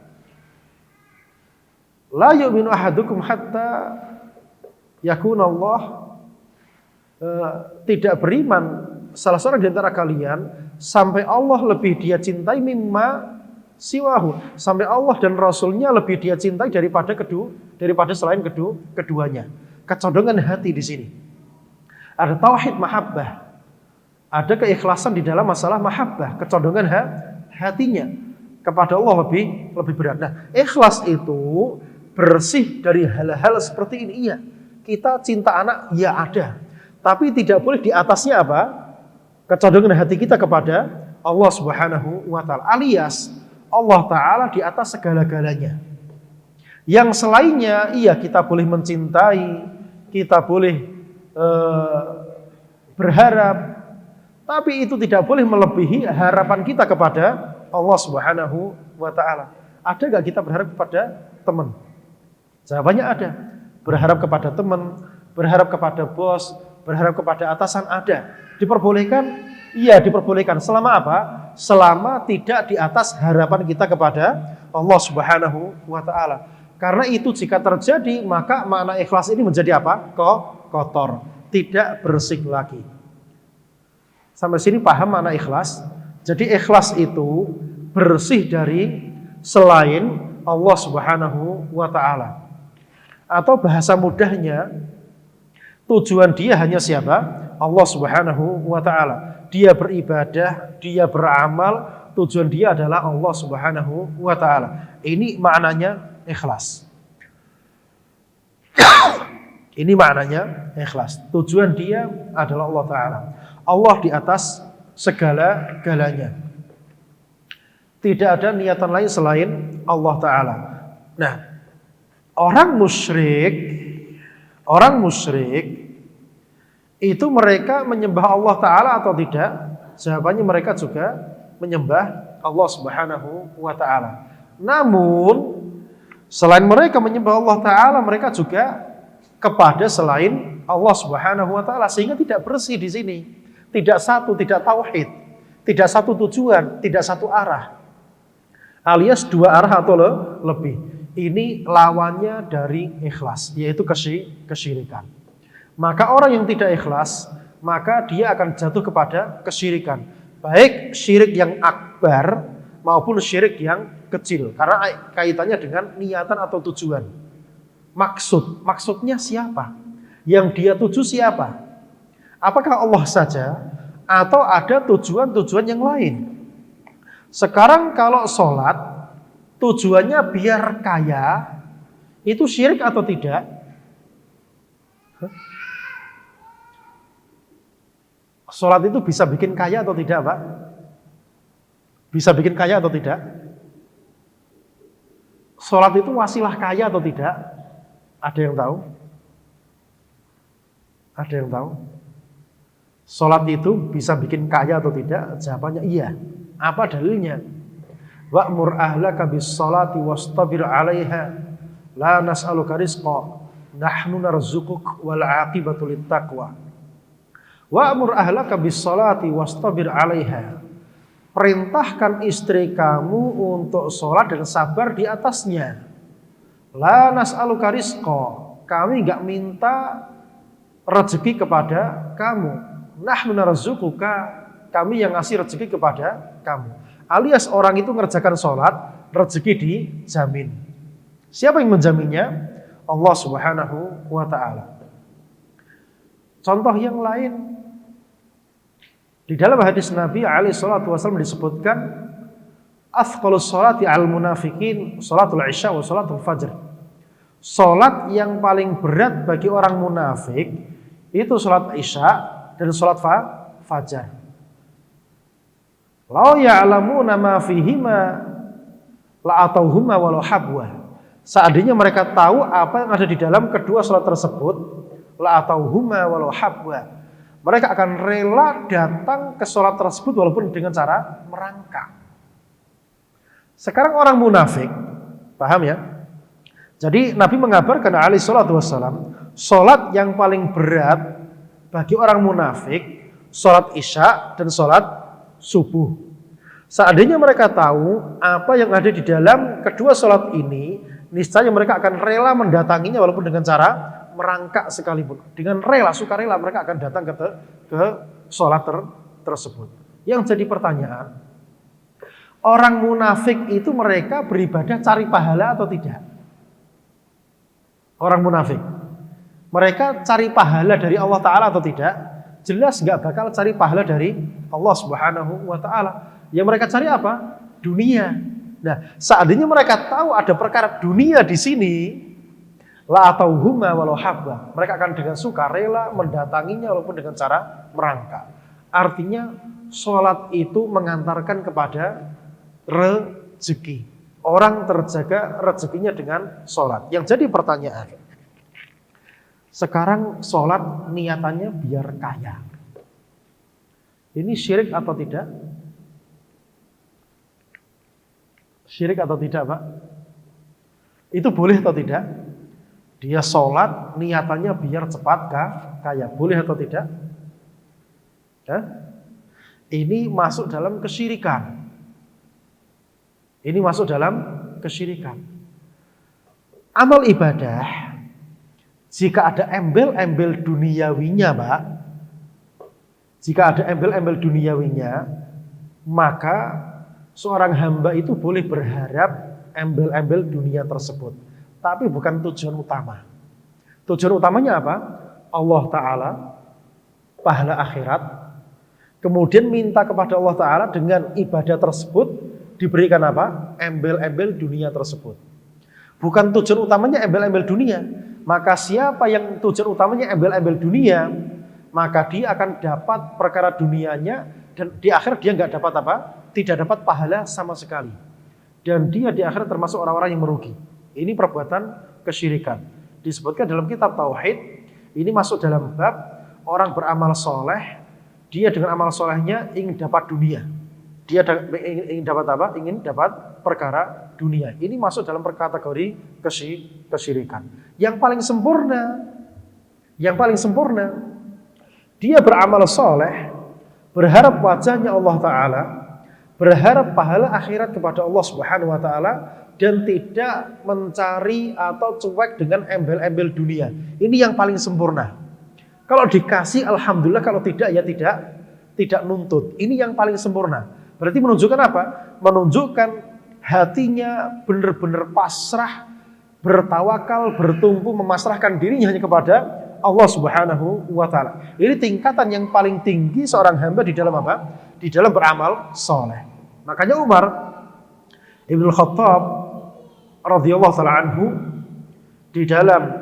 B: la yu'minu ahadukum hatta yakuna Allah, tidak beriman salah seorang di antara kalian sampai Allah lebih dia cintai mimma siwahu, sampai Allah dan Rasulnya lebih dia cintai daripada selain keduanya. Kecondongan hati di sini. Ada tauhid mahabbah, ada keikhlasan di dalam masalah mahabbah, kecondongan hatinya kepada Allah lebih berat. Nah, ikhlas itu bersih dari hal-hal seperti ini. Iya, kita cinta anak, ya ada. Tapi tidak boleh di atasnya apa? Kecondongan hati kita kepada Allah Subhanahu wa Ta'ala. Alias Allah Ta'ala di atas segala-galanya. Yang selainnya, iya kita boleh mencintai, kita boleh berharap, tapi itu tidak boleh melebihi harapan kita kepada Allah Subhanahu wa Ta'ala. Ada nggak kita berharap kepada teman? Jawabannya ada. Berharap kepada teman, berharap kepada bos, berharap kepada atasan ada. Diperbolehkan? Iya, diperbolehkan. Selama apa? Selama tidak di atas harapan kita kepada Allah Subhanahu wa taala. Karena itu jika terjadi, maka makna ikhlas ini menjadi apa? Kotor, tidak bersih lagi. Sampai sini paham makna ikhlas? Jadi ikhlas itu bersih dari selain Allah Subhanahu wa taala. Atau bahasa mudahnya, tujuan dia hanya siapa? Allah Subhanahu wa taala. Dia beribadah, dia beramal, tujuan dia adalah Allah Subhanahu wa taala. Ini maknanya ikhlas. Ini maknanya ikhlas. Tujuan dia adalah Allah taala. Allah di atas segala-galanya. Tidak ada niatan lain selain Allah taala. Nah, orang musyrik itu mereka menyembah Allah taala atau tidak? Jawabannya mereka juga menyembah Allah Subhanahu wa taala. Namun selain mereka menyembah Allah taala, mereka juga kepada selain Allah Subhanahu wa taala, sehingga tidak bersih di sini. Tidak satu, tidak tauhid, tidak satu tujuan, tidak satu arah. Alias dua arah atau lebih. Ini lawannya dari ikhlas, yaitu kesyirikan. Maka orang yang tidak ikhlas, maka dia akan jatuh kepada kesyirikan. Baik syirik yang akbar maupun syirik yang kecil. Karena kaitannya dengan niatan atau tujuan. Maksudnya siapa? Yang dia tuju siapa? Apakah Allah saja? Atau ada tujuan-tujuan yang lain? Sekarang kalau sholat, tujuannya biar kaya, itu syirik atau tidak? Sholat itu bisa bikin kaya atau tidak, Pak? Bisa bikin kaya atau tidak? Sholat itu wasilah kaya atau tidak? Ada yang tahu? Ada yang tahu? Sholat itu bisa bikin kaya atau tidak? Jawabannya iya. Apa dalilnya? Wa'mur ahlaka bis-sholati wastabir 'alaiha la nas'aluka rizqa nahnu narzuquk wal 'aqibatu lit-taqwa. Wa'mur ahlaka bis-sholati wastabir 'alaiha. Perintahkan istri kamu untuk sholat dan sabar di atasnya. La nas'aluka rizqa. Kami enggak minta rezeki kepada kamu. Nahnu narzuquka. Kami yang ngasih rezeki kepada kamu. Alias orang itu mengerjakan sholat, rezeki dijamin. Siapa yang menjaminnya? Allah Subhanahu wa ta'ala. Contoh yang lain, di dalam hadis Nabi alaihi salatu wasallam disebutkan athqalus sholati al munafikin sholatul isya wa sholatul fajr. Sholat yang paling berat bagi orang munafik itu sholat isya dan sholat fajar. Lau ya'lamuna ma fihima la'atauhuma walau habwa. Seandainya mereka tahu apa yang ada di dalam kedua sholat tersebut, la'atauhuma walau habwa. Mereka akan rela datang ke sholat tersebut walaupun dengan cara merangkak. Sekarang orang munafik, paham ya? Jadi Nabi mengabarkan alaihi salatu wassalam, sholat yang paling berat bagi orang munafik, sholat isya dan sholat subuh. Seandainya mereka tahu apa yang ada di dalam kedua sholat ini, niscaya mereka akan rela mendatanginya walaupun dengan cara merangkak sekalipun. Dengan rela, sukarela mereka akan datang ke sholat tersebut. Yang jadi pertanyaan, orang munafik itu mereka beribadah cari pahala atau tidak? Orang munafik, mereka cari pahala dari Allah Ta'ala atau tidak? Jelas gak bakal cari pahala dari Allah Subhanahu wa ta'ala. Yang mereka cari apa? Dunia. Nah, seandainya mereka tahu ada perkara dunia di sini, la atauhuma walau habba, mereka akan dengan suka rela mendatanginya walaupun dengan cara merangkak. Artinya sholat itu mengantarkan kepada rezeki. Orang terjaga rezekinya dengan sholat. Yang jadi pertanyaan, sekarang sholat niatannya biar kaya. Ini syirik atau tidak? Syirik atau tidak, Pak? Itu boleh atau tidak? Dia sholat, niatannya biar cepat kaya. Boleh atau tidak? Ya? Ini masuk dalam kesyirikan. Ini masuk dalam kesyirikan. Amal ibadah, jika ada embel-embel duniawinya, Pak, jika ada embel-embel duniawinya, maka seorang hamba itu boleh berharap embel-embel dunia tersebut. Tapi bukan tujuan utama. Tujuan utamanya apa? Allah Ta'ala, pahala akhirat. Kemudian minta kepada Allah Ta'ala dengan ibadah tersebut diberikan apa? Embel-embel dunia tersebut. Bukan tujuan utamanya embel-embel dunia. Maka siapa yang tujuan utamanya embel-embel dunia, maka dia akan dapat perkara dunianya, dan di akhir dia nggak dapat apa? Tidak dapat pahala sama sekali. Dan dia di akhir termasuk orang-orang yang merugi. Ini perbuatan kesyirikan. Disebutkan dalam kitab Tauhid, ini masuk dalam bab orang beramal soleh, dia dengan amal solehnya ingin dapat dunia. Dia ingin dapat apa? Ingin dapat perkara dunia. Ini masuk dalam kategori kesyirikan. Yang paling sempurna, dia beramal soleh, berharap wajahnya Allah Ta'ala, berharap pahala akhirat kepada Allah Subhanahu Wa Ta'ala, dan tidak mencari atau cuek dengan embel-embel dunia. Ini yang paling sempurna. Kalau dikasih alhamdulillah, kalau tidak ya tidak nuntut. Ini yang paling sempurna. Berarti menunjukkan apa? Menunjukkan hatinya benar-benar pasrah, bertawakal, bertumpu, memasrahkan dirinya hanya kepada Allah Subhanahu wa Ta'ala. Ini tingkatan yang paling tinggi seorang hamba di dalam apa? Di dalam beramal soleh. Makanya Umar Ibn Khattab radhiyallahu ta'ala anhu di dalam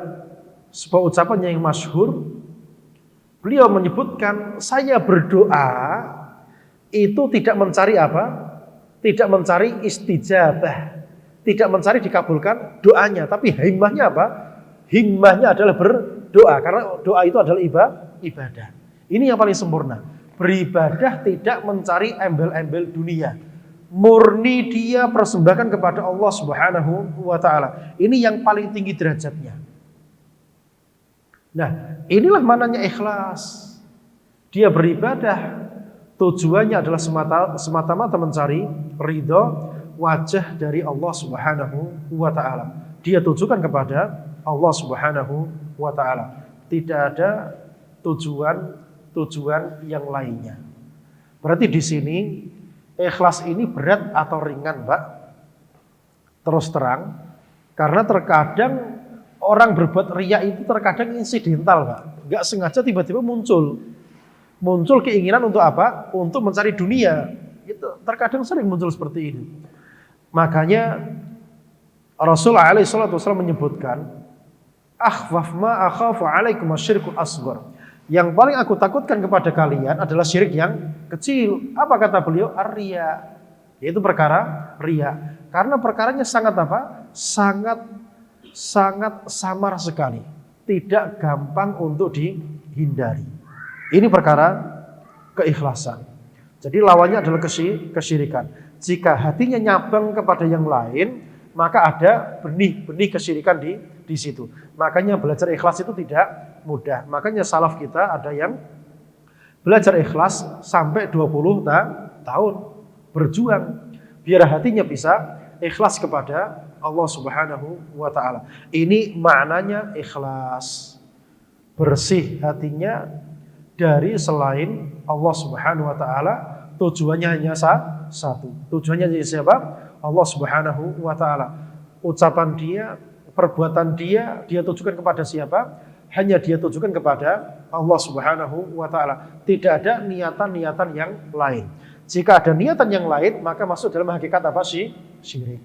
B: sebuah ucapannya yang masyhur, beliau menyebutkan, saya berdoa itu tidak mencari apa? Tidak mencari istijabah, tidak mencari dikabulkan doanya, tapi himmahnya apa? Himmahnya adalah berdoa, karena doa itu adalah ibadah. Ini yang paling sempurna. Beribadah tidak mencari embel-embel dunia. Murni dia persembahkan kepada Allah Subhanahu wa Ta'ala. Ini yang paling tinggi derajatnya. Nah, inilah mananya ikhlas. Dia beribadah, tujuannya adalah semata-mata mencari ridho wajah dari Allah Subhanahu wa Ta'ala. Dia tujukan kepada Allah Subhanahu wa Ta'ala. Tidak ada tujuan yang lainnya. Berarti di sini ikhlas ini berat atau ringan, Mbak? Terus terang, karena terkadang orang berbuat riya itu terkadang insidental, Pak. Nggak sengaja tiba-tiba muncul keinginan untuk apa? Untuk mencari dunia. Itu terkadang sering muncul seperti ini. Makanya Rasulullah SAW menyebutkan, akhwaf ma akhafu alaikum asyirkul asghar. Yang paling aku takutkan kepada kalian adalah syirik yang kecil. Apa kata beliau? Ar-riya. Yaitu perkara riya. Karena perkaranya sangat apa? Sangat samar sekali. Tidak gampang untuk dihindari. Ini perkara keikhlasan. Jadi lawannya adalah kesyirikan. Jika hatinya nyabang kepada yang lain, maka ada benih-benih kesyirikan di situ. Makanya belajar ikhlas itu tidak mudah. Makanya salaf kita ada yang belajar ikhlas sampai 20 tahun berjuang biar hatinya bisa ikhlas kepada Allah Subhanahu wa Ta'ala. Ini maknanya ikhlas. Bersih hatinya dari selain Allah Subhanahu wa Ta'ala. Tujuannya hanya satu. Tujuannya siapa? Allah Subhanahu wa Ta'ala. Ucapan dia, perbuatan dia tujukan kepada siapa? Hanya dia tujukan kepada Allah Subhanahu wa Ta'ala. Tidak ada niatan-niatan yang lain. Jika ada niatan yang lain, maka masuk dalam hakikat apa sih? Syirik.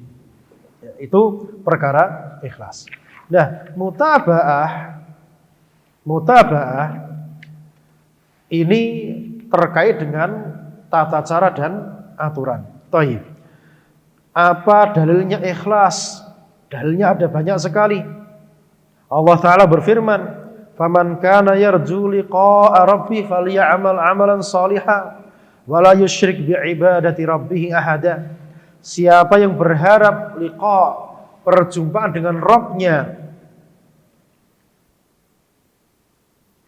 B: Ya, itu perkara ikhlas. Nah, mutaba'ah ini terkait dengan tata cara dan aturan. Thayyib. Apa dalilnya ikhlas? Dalilnya ada banyak sekali. Allah Ta'ala berfirman, "Faman kana yarju liqa'a rabbih falya'mal 'amalan shalihan wa la yusyrik bi'ibadati rabbih ahada." Siapa yang berharap liqa, perjumpaan dengan Rabb-Nya,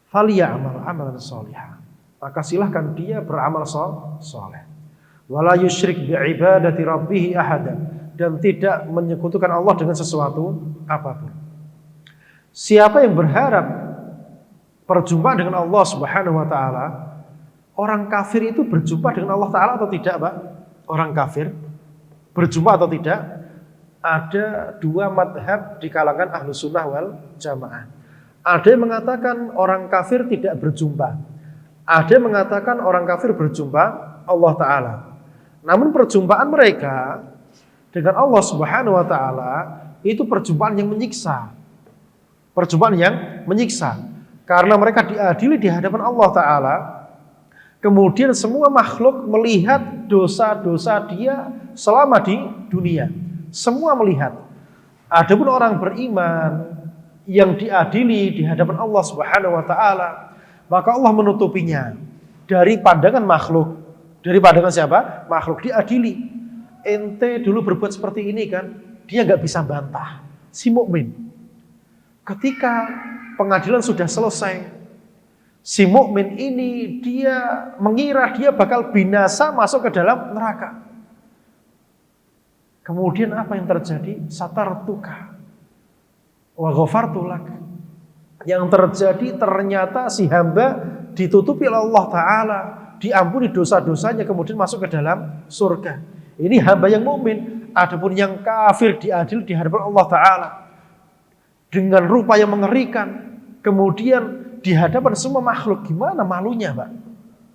B: falyamal amalan sholihan, maka silahkan dia beramal soleh. Wala yusyrik bi'ibadati rabbih ahada, dan tidak menyekutukan Allah dengan sesuatu apapun. Siapa yang berharap perjumpaan dengan Allah Subhanahu wa taala, orang kafir itu berjumpa dengan Allah taala atau tidak, Pak? Orang kafir berjumpa atau tidak? Ada dua madhab di kalangan ahlu sunnah wal jamaah. Ada yang mengatakan orang kafir tidak berjumpa. Ada yang mengatakan orang kafir berjumpa Allah taala. Namun perjumpaan mereka dengan Allah Subhanahu wa taala itu perjumpaan yang menyiksa. Perjumpaan yang menyiksa. Karena mereka diadili di hadapan Allah taala. Kemudian semua makhluk melihat dosa-dosa dia selama di dunia. Semua melihat. Adapun orang beriman yang diadili di hadapan Allah Subhanahu wa taala, maka Allah menutupinya dari pandangan makhluk. Dari pandangan siapa? Makhluk. Diadili. Ente dulu berbuat seperti ini kan, dia nggak bisa bantah. Si mukmin. Ketika pengadilan sudah selesai, si mukmin ini dia mengira dia bakal binasa masuk ke dalam neraka. Kemudian apa yang terjadi? Satartuka wa ghafartu lak. Yang terjadi ternyata si hamba ditutupi oleh Allah taala, diampuni dosa-dosanya, kemudian masuk ke dalam surga. Ini hamba yang mukmin. Adapun yang kafir diadil di hadapan Allah taala dengan rupa yang mengerikan, kemudian di hadapan semua makhluk. Gimana malunya, Pak?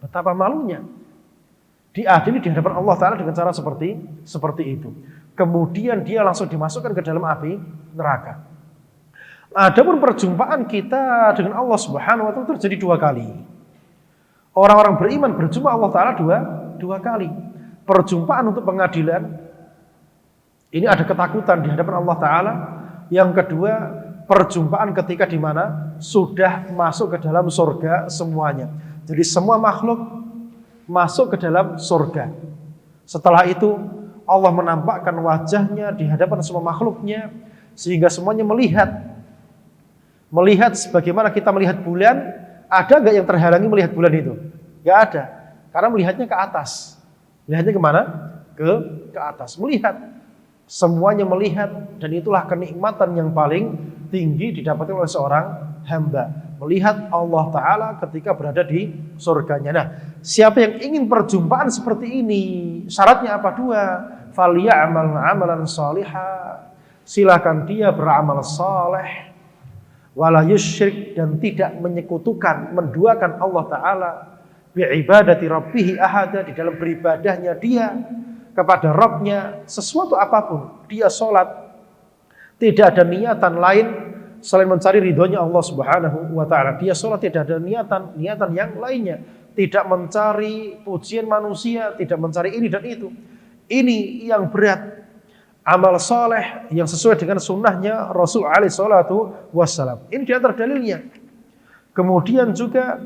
B: Betapa malunya. Diadili di hadapan Allah taala dengan cara seperti itu. Kemudian dia langsung dimasukkan ke dalam api neraka. Adapun perjumpaan kita dengan Allah Subhanahu wa taala terjadi dua kali. Orang-orang beriman berjumpa Allah taala dua kali. Perjumpaan untuk pengadilan, ini ada ketakutan di hadapan Allah taala. Yang kedua, perjumpaan ketika di mana sudah masuk ke dalam surga semuanya. Jadi semua makhluk masuk ke dalam surga. Setelah itu Allah menampakkan wajahnya di hadapan semua makhluknya, sehingga semuanya melihat sebagaimana kita melihat bulan. Ada gak yang terhalangi melihat bulan itu? Gak ada, karena melihatnya ke atas. Melihatnya kemana? Ke atas. Melihat, semuanya melihat, dan itulah kenikmatan yang paling tinggi didapatkan oleh seorang hamba. Melihat Allah Ta'ala ketika berada di surganya. Nah, siapa yang ingin perjumpaan seperti ini, syaratnya apa? Dua. Falyamal amalan sholiha. Silakan dia beramal saleh. Wala yusyrik, dan tidak menyekutukan, menduakan Allah Ta'ala bi'ibadati rabbih ahada, di dalam beribadahnya dia kepada Rabb-nya sesuatu apapun. Dia sholat, tidak ada niatan lain selain mencari ridhonya Allah Subhanahu wa ta'ala. Dia sholat tidak ada niatan yang lainnya, tidak mencari pujian manusia, tidak mencari ini dan itu. Ini yang berat. Amal soleh yang sesuai dengan sunnahnya Rasul alaihi salatu wassalam. Ini di antara dalilnya. Kemudian juga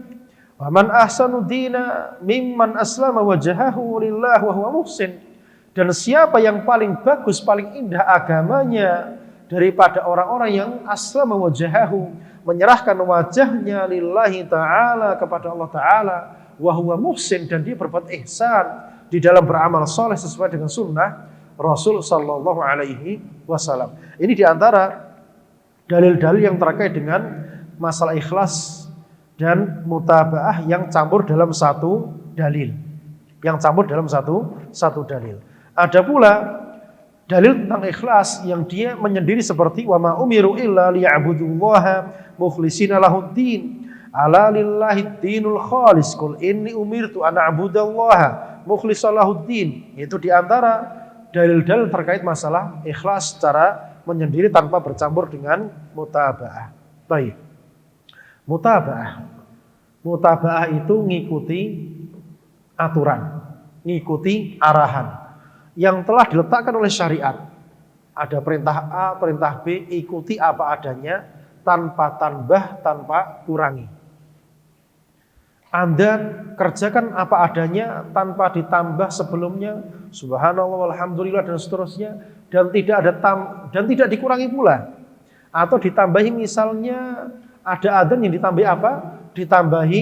B: waman ahsanu dina mimman aslama wajhahu lillah wa huwa muhsin. Dan siapa yang paling bagus, paling indah agamanya daripada orang-orang yang aslama wajhahu, menyerahkan wajahnya lillahi ta'ala, kepada Allah ta'ala, wa huwa muhsin, dan dia berbuat ihsan di dalam beramal soleh sesuai dengan sunnah Rasul sallallahu alaihi wasallam. Ini diantara dalil-dalil yang terkait dengan masalah ikhlas dan mutabaah yang campur dalam satu dalil. Satu dalil. Ada pula dalil tentang ikhlas yang dia menyendiri seperti wa ma umiru illa liya'budullaha mukhlishina lahuddin. Ala lillahi dinul khalis. Qul inni umirtu an a'budallaha mukhlishana lahuddin. Itu diantara dalil-dalil terkait masalah ikhlas secara menyendiri tanpa bercampur dengan mutabaah. Baik. Mutabaah itu ngikuti aturan, ngikuti arahan yang telah diletakkan oleh syariat. Ada perintah A, perintah B, ikuti apa adanya, tanpa tambah, tanpa kurangi. Anda kerjakan apa adanya tanpa ditambah sebelumnya, subhanallah walhamdulillah dan seterusnya, dan tidak dikurangi pula. Atau ditambahi misalnya ada adzan yang ditambahi apa? Ditambahi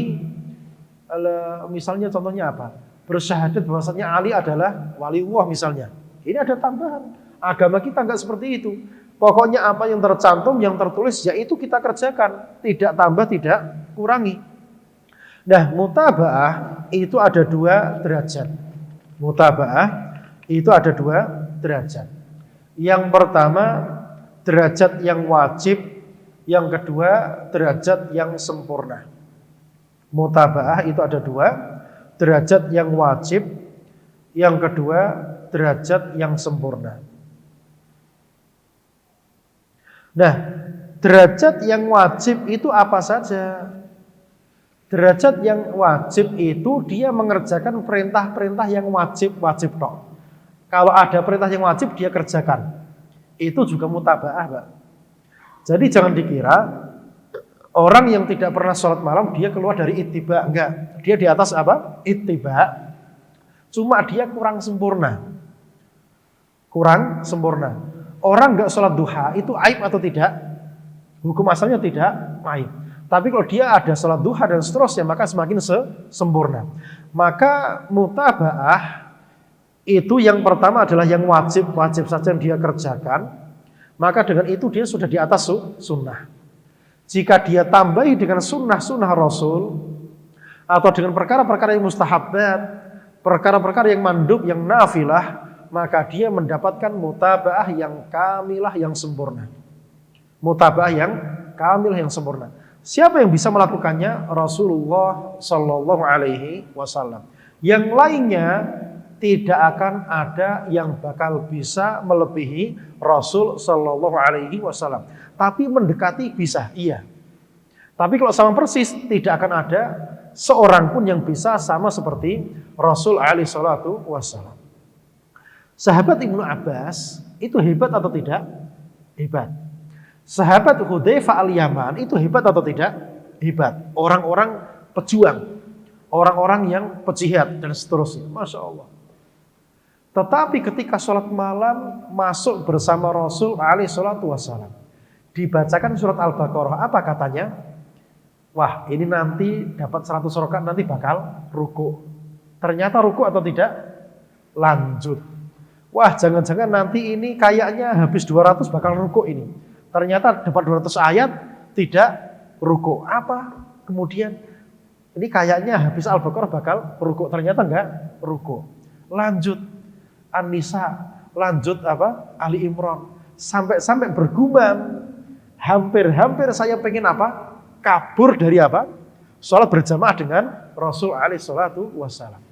B: misalnya contohnya apa? Bersyahadat bahwasanya Ali adalah waliullah misalnya. Ini ada tambahan. Agama kita enggak seperti itu. Pokoknya apa yang tercantum, yang tertulis, yaitu kita kerjakan. Tidak tambah, tidak kurangi. Nah, mutaba'ah itu ada 2 derajat. Mutaba'ah itu ada 2 derajat. Yang pertama, derajat yang wajib. Yang kedua, derajat yang sempurna. Mutaba'ah itu ada 2, derajat yang wajib. Yang kedua, derajat yang sempurna. Nah, derajat yang wajib itu apa saja? Derajat yang wajib itu dia mengerjakan perintah-perintah yang wajib tok. Kalau ada perintah yang wajib dia kerjakan. Itu juga mutaba'ah, Pak. Jadi jangan dikira orang yang tidak pernah sholat malam dia keluar dari ittiba, enggak. Dia di atas apa? Ittiba. Cuma dia kurang sempurna. Kurang sempurna. Orang enggak sholat duha itu aib atau tidak? Hukum asalnya tidak aib. Tapi kalau dia ada sholat duha dan seterusnya maka semakin sempurna. Maka mutaba'ah itu yang pertama adalah yang wajib saja yang dia kerjakan. Maka dengan itu dia sudah di atas sunnah. Jika dia tambahi dengan sunnah Rasul atau dengan perkara-perkara yang mustahabat, perkara-perkara yang mandub, yang nafilah, maka dia mendapatkan mutaba'ah yang kamilah, yang sempurna. Mutaba'ah yang kamilah, yang sempurna. Siapa yang bisa melakukannya? Rasulullah Sallallahu Alaihi Wasallam. Yang lainnya tidak akan ada yang bakal bisa melebihi Rasul Sallallahu Alaihi Wasallam. Tapi mendekati bisa, iya. Tapi kalau sama persis tidak akan ada seorang pun yang bisa sama seperti Rasul Alaihi Wasallam. Sahabat Ibnu Abbas itu hebat atau tidak? Hebat. Sahabat Hudzaifah al-Yaman itu hebat atau tidak? Hebat. Orang-orang pejuang, orang-orang yang pejihad dan seterusnya. Masya Allah. Tetapi ketika sholat malam masuk bersama Rasul alaihi salatu wassalam, dibacakan surat Al-Baqarah, apa katanya? Wah, ini nanti dapat 100 rakaat nanti bakal ruku. Ternyata ruku atau tidak? Lanjut. Wah, jangan-jangan nanti ini kayaknya habis 200 bakal ruku ini. Ternyata dapat 200 ayat tidak ruku. Apa? Kemudian ini kayaknya habis Al-Baqarah bakal ruku. Ternyata enggak ruku. Lanjut An-Nisa, lanjut apa? Ali Imran. Sampai bergumam. Hampir saya pengen apa? Kabur dari apa? Sholat berjamaah dengan Rasul alaihi salatu wassalam.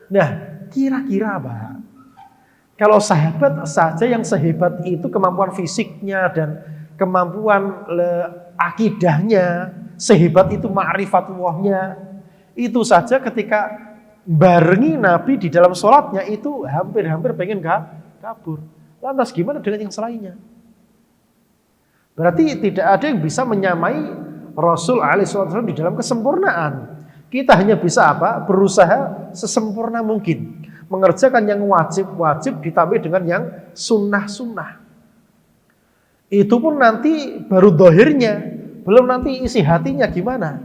B: Nah, kira-kira apa? Kalau sahabat saja yang sehebat itu kemampuan fisiknya dan kemampuan akidahnya, sehebat itu ma'rifatullahnya, itu saja ketika barengi Nabi di dalam sholatnya itu hampir pengen kabur. Lantas gimana dengan yang selainnya? Berarti tidak ada yang bisa menyamai Rasul alaihi wasallam di dalam kesempurnaan. Kita hanya bisa apa? Berusaha sesempurna mungkin. Mengerjakan yang wajib ditambah dengan yang sunnah. Itu pun nanti baru dohirnya, belum nanti isi hatinya gimana.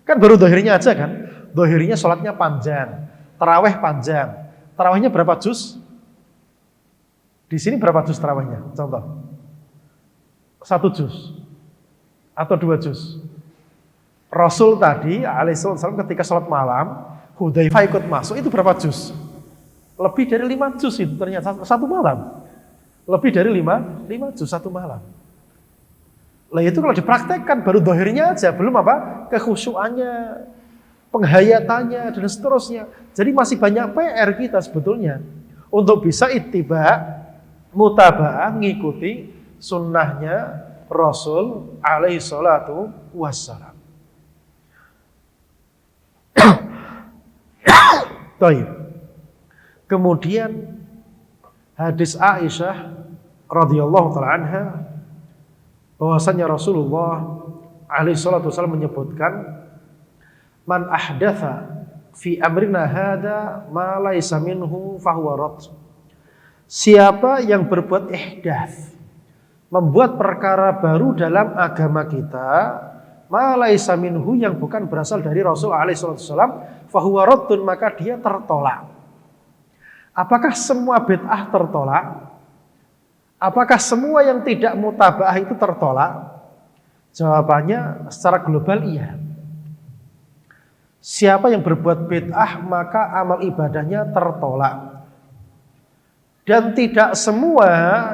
B: Kan baru dohirnya aja kan. Dohirnya sholatnya panjang, taraweh panjang. Tarawehnya berapa juz? Di sini berapa juz tarawehnya? Contoh. 1 juz atau 2 juz. Rasul tadi alaihissalam ketika sholat malam, Hudzaifah ikut masuk, itu berapa juz? Lebih dari 5 juz itu ternyata satu malam. Lebih dari 5 juz satu malam. Lah itu kalau dipraktekkan baru dohirnya aja, belum apa? Kekhusyuannya, penghayatannya dan seterusnya. Jadi masih banyak PR kita sebetulnya untuk bisa ittiba, mutaba'ah, ngikuti sunnahnya Rasul alaihi salatu wassalam. Baik. Kemudian hadis Aisyah radhiyallahu taala anha bahwasanya Rasulullah alaihi salatu wassalam menyebutkan man ahdatsa fi amrina hadza ma laisa minhu fahuwa rad. Siapa yang berbuat ihdats, membuat perkara baru dalam agama kita, ma laisa minhu, yang bukan berasal dari Rasul alaihi wasallam, fahuwa raddun, maka dia tertolak. Apakah semua bid'ah tertolak? Apakah semua yang tidak mutabaah itu tertolak? Jawabannya secara global iya. Siapa yang berbuat bid'ah maka amal ibadahnya tertolak. Dan tidak semua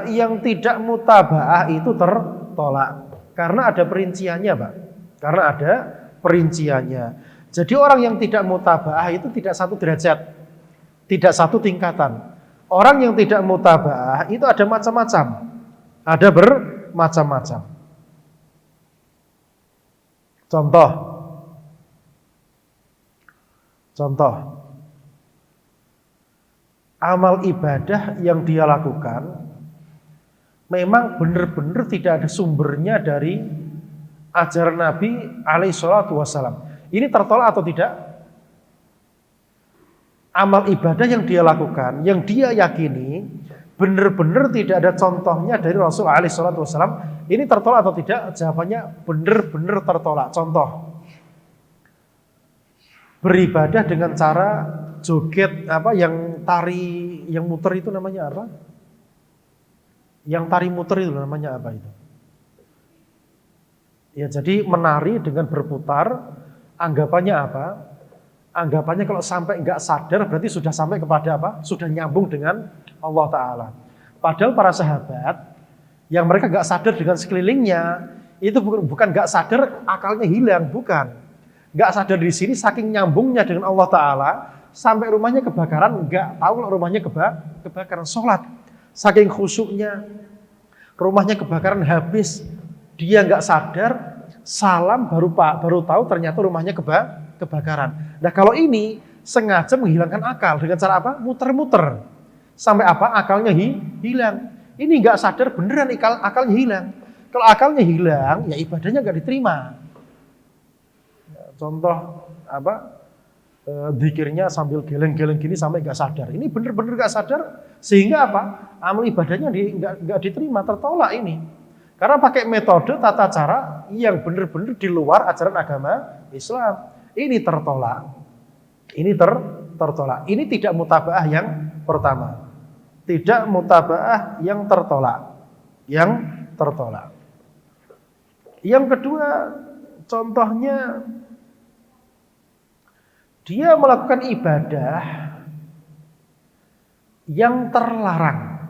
B: yang tidak mutabaah itu tertolak. Karena ada perinciannya, Pak. Karena ada perinciannya. Jadi orang yang tidak mutabaah itu tidak satu derajat, tidak satu tingkatan. Orang yang tidak mutabaah itu ada macam-macam. Ada bermacam-macam. Contoh, amal ibadah yang dia lakukan memang benar-benar tidak ada sumbernya dari ajaran Nabi alaihi salatu wassalam. Ini tertolak atau tidak? Amal ibadah yang dia lakukan, yang dia yakini benar-benar tidak ada contohnya dari Rasul alaihi salatu wassalam, ini tertolak atau tidak? Jawabannya benar-benar tertolak. Contoh, beribadah dengan cara joget yang tari, yang muter itu namanya apa? Yang tari muter itu namanya apa itu? Ya, jadi menari dengan berputar, anggapannya apa? Anggapannya kalau sampai enggak sadar berarti sudah sampai kepada apa? Sudah nyambung dengan Allah Ta'ala. Padahal para sahabat yang mereka enggak sadar dengan sekelilingnya, itu bukan enggak sadar akalnya hilang, bukan. Enggak sadar di sini saking nyambungnya dengan Allah Ta'ala, sampai rumahnya kebakaran, enggak tahu kalau rumahnya kebakaran, sholat. Saking khusyuknya, rumahnya kebakaran habis, dia enggak sadar, salam baru tahu ternyata rumahnya kebakaran. Nah kalau ini sengaja menghilangkan akal dengan cara apa? Muter-muter. Sampai apa? Akalnya hilang. Ini nggak sadar beneran akalnya hilang. Kalau akalnya hilang, ya ibadahnya nggak diterima. Contoh apa? Dzikirnya sambil geleng-geleng gini sampai nggak sadar. Ini bener-bener nggak sadar sehingga apa? Amal ibadahnya nggak diterima, tertolak ini. Karena pakai metode tata cara yang bener-bener di luar ajaran agama Islam. Ini tertolak. Ini tertolak. Ini tidak mutabaah yang pertama. Tidak mutabaah yang tertolak. Yang kedua, contohnya dia melakukan ibadah yang terlarang.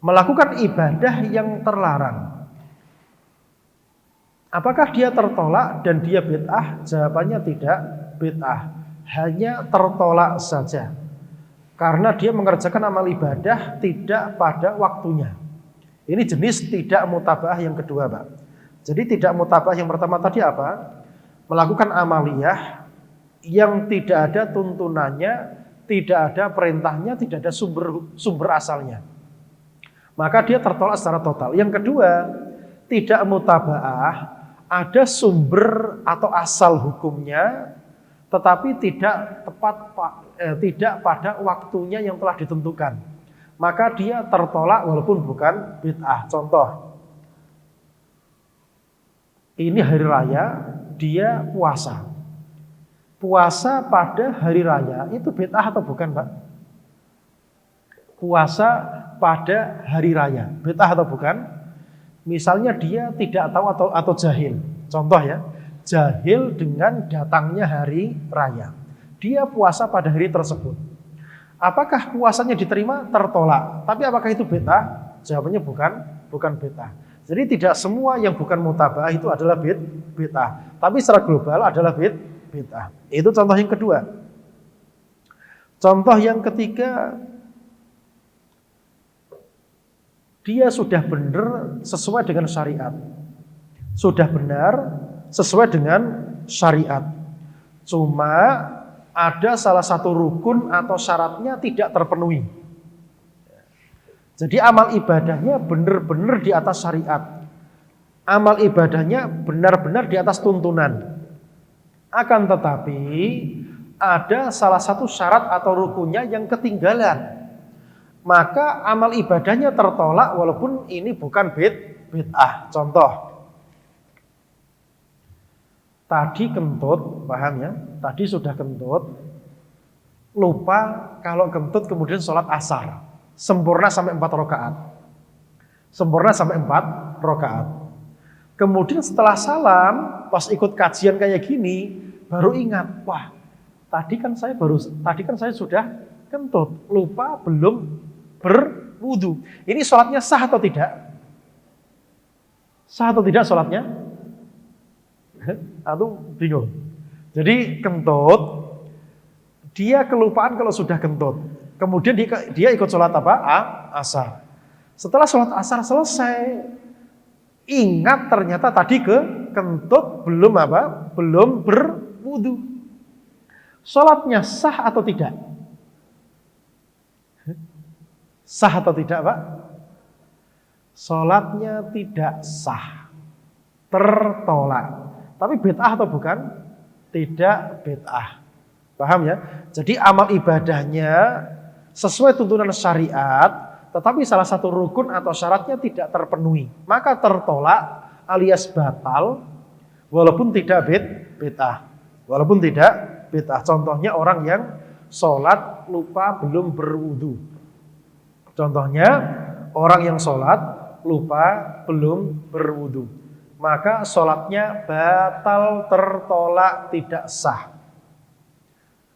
B: Melakukan ibadah yang terlarang. Apakah dia tertolak dan dia bid'ah? Jawabannya tidak bid'ah. Hanya tertolak saja. Karena dia mengerjakan amal ibadah tidak pada waktunya. Ini jenis tidak mutabaah yang kedua, Pak. Jadi tidak mutabaah yang pertama tadi apa? Melakukan amaliyah yang tidak ada tuntunannya, tidak ada perintahnya, tidak ada sumber asalnya. Maka dia tertolak secara total. Yang kedua, tidak mutabaah, ada sumber atau asal hukumnya, tetapi tidak pada waktunya yang telah ditentukan. Maka dia tertolak walaupun bukan bid'ah. Contoh, ini hari raya, dia puasa. Puasa pada hari raya itu bid'ah atau bukan, Pak? Puasa pada hari raya, bid'ah atau bukan? Misalnya dia tidak tahu atau jahil. Contoh ya, jahil dengan datangnya hari raya. Dia puasa pada hari tersebut. Apakah puasanya diterima? Tertolak. Tapi apakah itu bid'ah? Jawabannya bukan bid'ah. Jadi tidak semua yang bukan mutabaah itu adalah bid'ah. Tapi secara global adalah bid'ah. Itu contoh yang kedua. Contoh yang ketiga, dia sudah benar sesuai dengan syariat. Sudah benar sesuai dengan syariat. Cuma ada salah satu rukun atau syaratnya tidak terpenuhi. Jadi amal ibadahnya benar-benar di atas syariat. Amal ibadahnya benar-benar di atas tuntunan. Akan tetapi ada salah satu syarat atau rukunnya yang ketinggalan. Maka amal ibadahnya tertolak walaupun ini bukan bid'ah. Contoh, tadi kentut, paham ya? Tadi sudah kentut, lupa kalau kentut kemudian sholat asar. Sempurna sampai 4 rakaat. Sempurna sampai 4 rakaat. Kemudian setelah salam, pas ikut kajian kayak gini, baru ingat, wah, tadi kan saya sudah kentut, lupa belum berwudu. Ini sholatnya sah atau tidak? Sah atau tidak sholatnya? Atau bingung. Jadi kentut, dia kelupaan kalau sudah kentut. Kemudian dia ikut sholat apa? Asar. Setelah sholat asar selesai, ingat ternyata tadi kentut belum apa? Belum berwudu. Sholatnya sah atau tidak? Sah atau tidak, Pak? Sholatnya tidak sah. Tertolak. Tapi bid'ah atau bukan? Tidak bid'ah. Paham ya? Jadi amal ibadahnya sesuai tuntunan syariat, tetapi salah satu rukun atau syaratnya tidak terpenuhi. Maka tertolak alias batal, walaupun tidak bid'ah. Walaupun tidak bid'ah. Contohnya orang yang sholat lupa belum berwudu. Contohnya orang yang sholat lupa belum berwudu. Maka sholatnya batal, tertolak, tidak sah.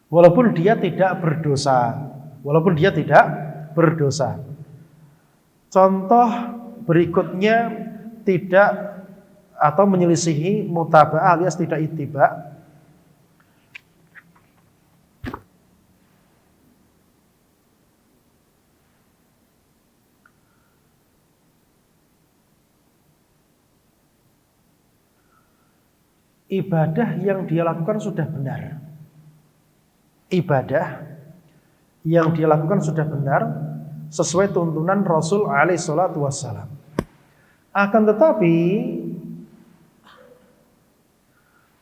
B: Walaupun dia tidak berdosa. Walaupun dia tidak berdosa. Contoh berikutnya tidak atau menyelisihi mutaba'ah alias tidak ittiba. Ibadah yang dia lakukan sudah benar. Ibadah yang dia lakukan sudah benar sesuai tuntunan Rasul alaihi salatu wassalam. Akan tetapi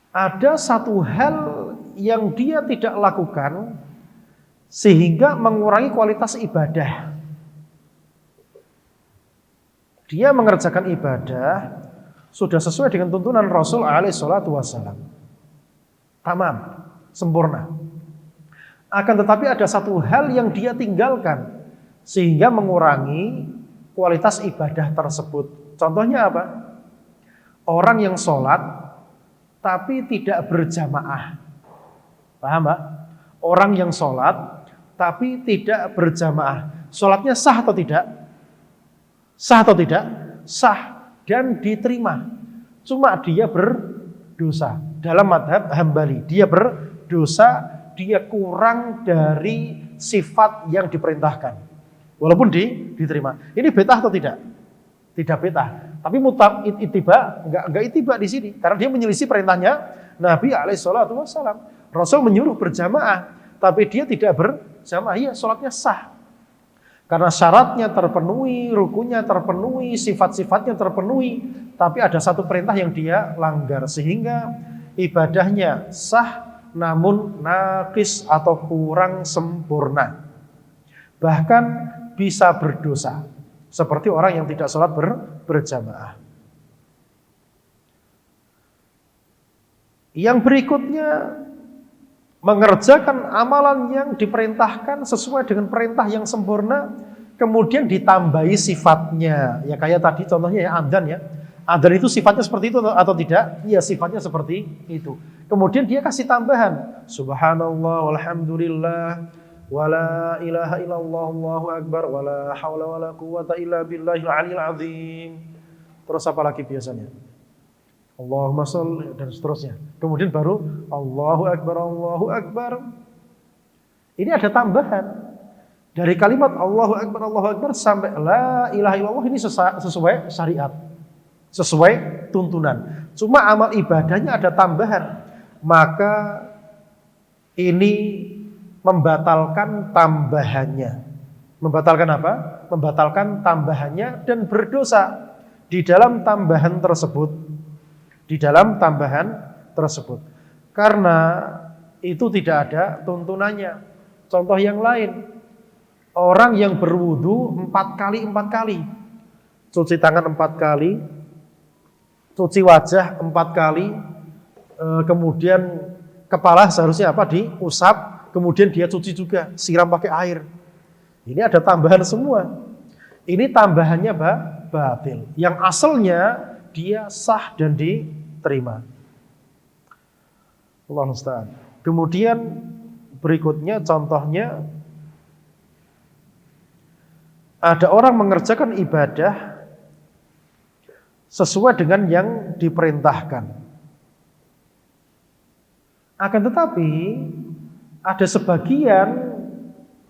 B: ada satu hal yang dia tidak lakukan sehingga mengurangi kualitas ibadah. Dia mengerjakan ibadah sudah sesuai dengan tuntunan Rasul alaihi salatu wassalam. Tamam, sempurna. Akan tetapi ada satu hal yang dia tinggalkan sehingga mengurangi kualitas ibadah tersebut. Contohnya apa? Orang yang sholat tapi tidak berjamaah. Paham, Pak? Orang yang sholat tapi tidak berjamaah. Sholatnya sah atau tidak? Sah atau tidak? Sah. Dan diterima. Cuma dia berdosa. Dalam madhab Hambali, dia berdosa, dia kurang dari sifat yang diperintahkan. Walaupun diterima. Ini bid'ah atau tidak? Tidak bid'ah. Tapi mutab ittiba, enggak ittiba di sini. Karena dia menyelisih perintahnya Nabi alaihi salatu wassalam. Rasul menyuruh berjamaah, tapi dia tidak berjamaah. Ya, sholatnya sah. Karena syaratnya terpenuhi, rukunnya terpenuhi, sifat-sifatnya terpenuhi, tapi ada satu perintah yang dia langgar sehingga ibadahnya sah namun naqis atau kurang sempurna. Bahkan bisa berdosa seperti orang yang tidak sholat berjamaah. Yang berikutnya mengerjakan amalan yang diperintahkan sesuai dengan perintah yang sempurna, kemudian ditambahi sifatnya. Ya kayak tadi contohnya ya adzan ya. Adzan itu sifatnya seperti itu atau tidak? Ya sifatnya seperti itu. Kemudian dia kasih tambahan. Subhanallah walhamdulillah wala ilaha illallah wallahu akbar wala haula wala quwata illa billahil aliyil azim. Terus apa lagi biasanya? Allahumma sholli dan seterusnya. Kemudian baru Allahu Akbar. Ini ada tambahan. Dari kalimat Allahu Akbar sampai la ilaha illallah ini sesuai syariat. Sesuai tuntunan. Cuma amal ibadahnya ada tambahan. Maka ini membatalkan tambahannya. Membatalkan apa? Membatalkan tambahannya dan berdosa di dalam tambahan tersebut. Di dalam tambahan tersebut. Karena itu tidak ada tuntunannya. Contoh yang lain, orang yang berwudu 4 kali, cuci tangan 4 kali, cuci wajah 4 kali, kemudian kepala seharusnya diusap, kemudian dia cuci juga, siram pakai air. Ini ada tambahan semua. Ini tambahannya batil. Yang asalnya dia sah dan diterima. Allah musta'an. Kemudian berikutnya contohnya, ada orang mengerjakan ibadah sesuai dengan yang diperintahkan. Akan tetapi ada sebagian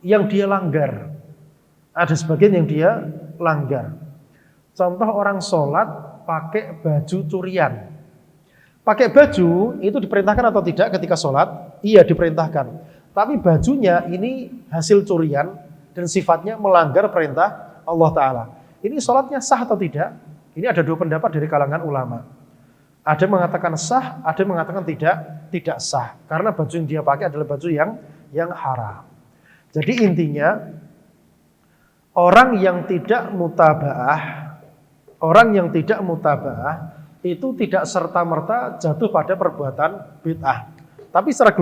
B: yang dia langgar. Ada sebagian yang dia langgar. Contoh orang sholat pakai baju curian. Pakai baju itu diperintahkan atau tidak ketika sholat? Iya, diperintahkan. Tapi bajunya ini hasil curian dan sifatnya melanggar perintah Allah Ta'ala. Ini sholatnya sah atau tidak? Ini ada 2 pendapat dari kalangan ulama. Ada yang mengatakan sah, ada yang mengatakan tidak sah. Karena baju yang dia pakai adalah baju yang haram. Jadi intinya, orang yang tidak mutaba'ah itu tidak serta-merta jatuh pada perbuatan bid'ah. Tapi secara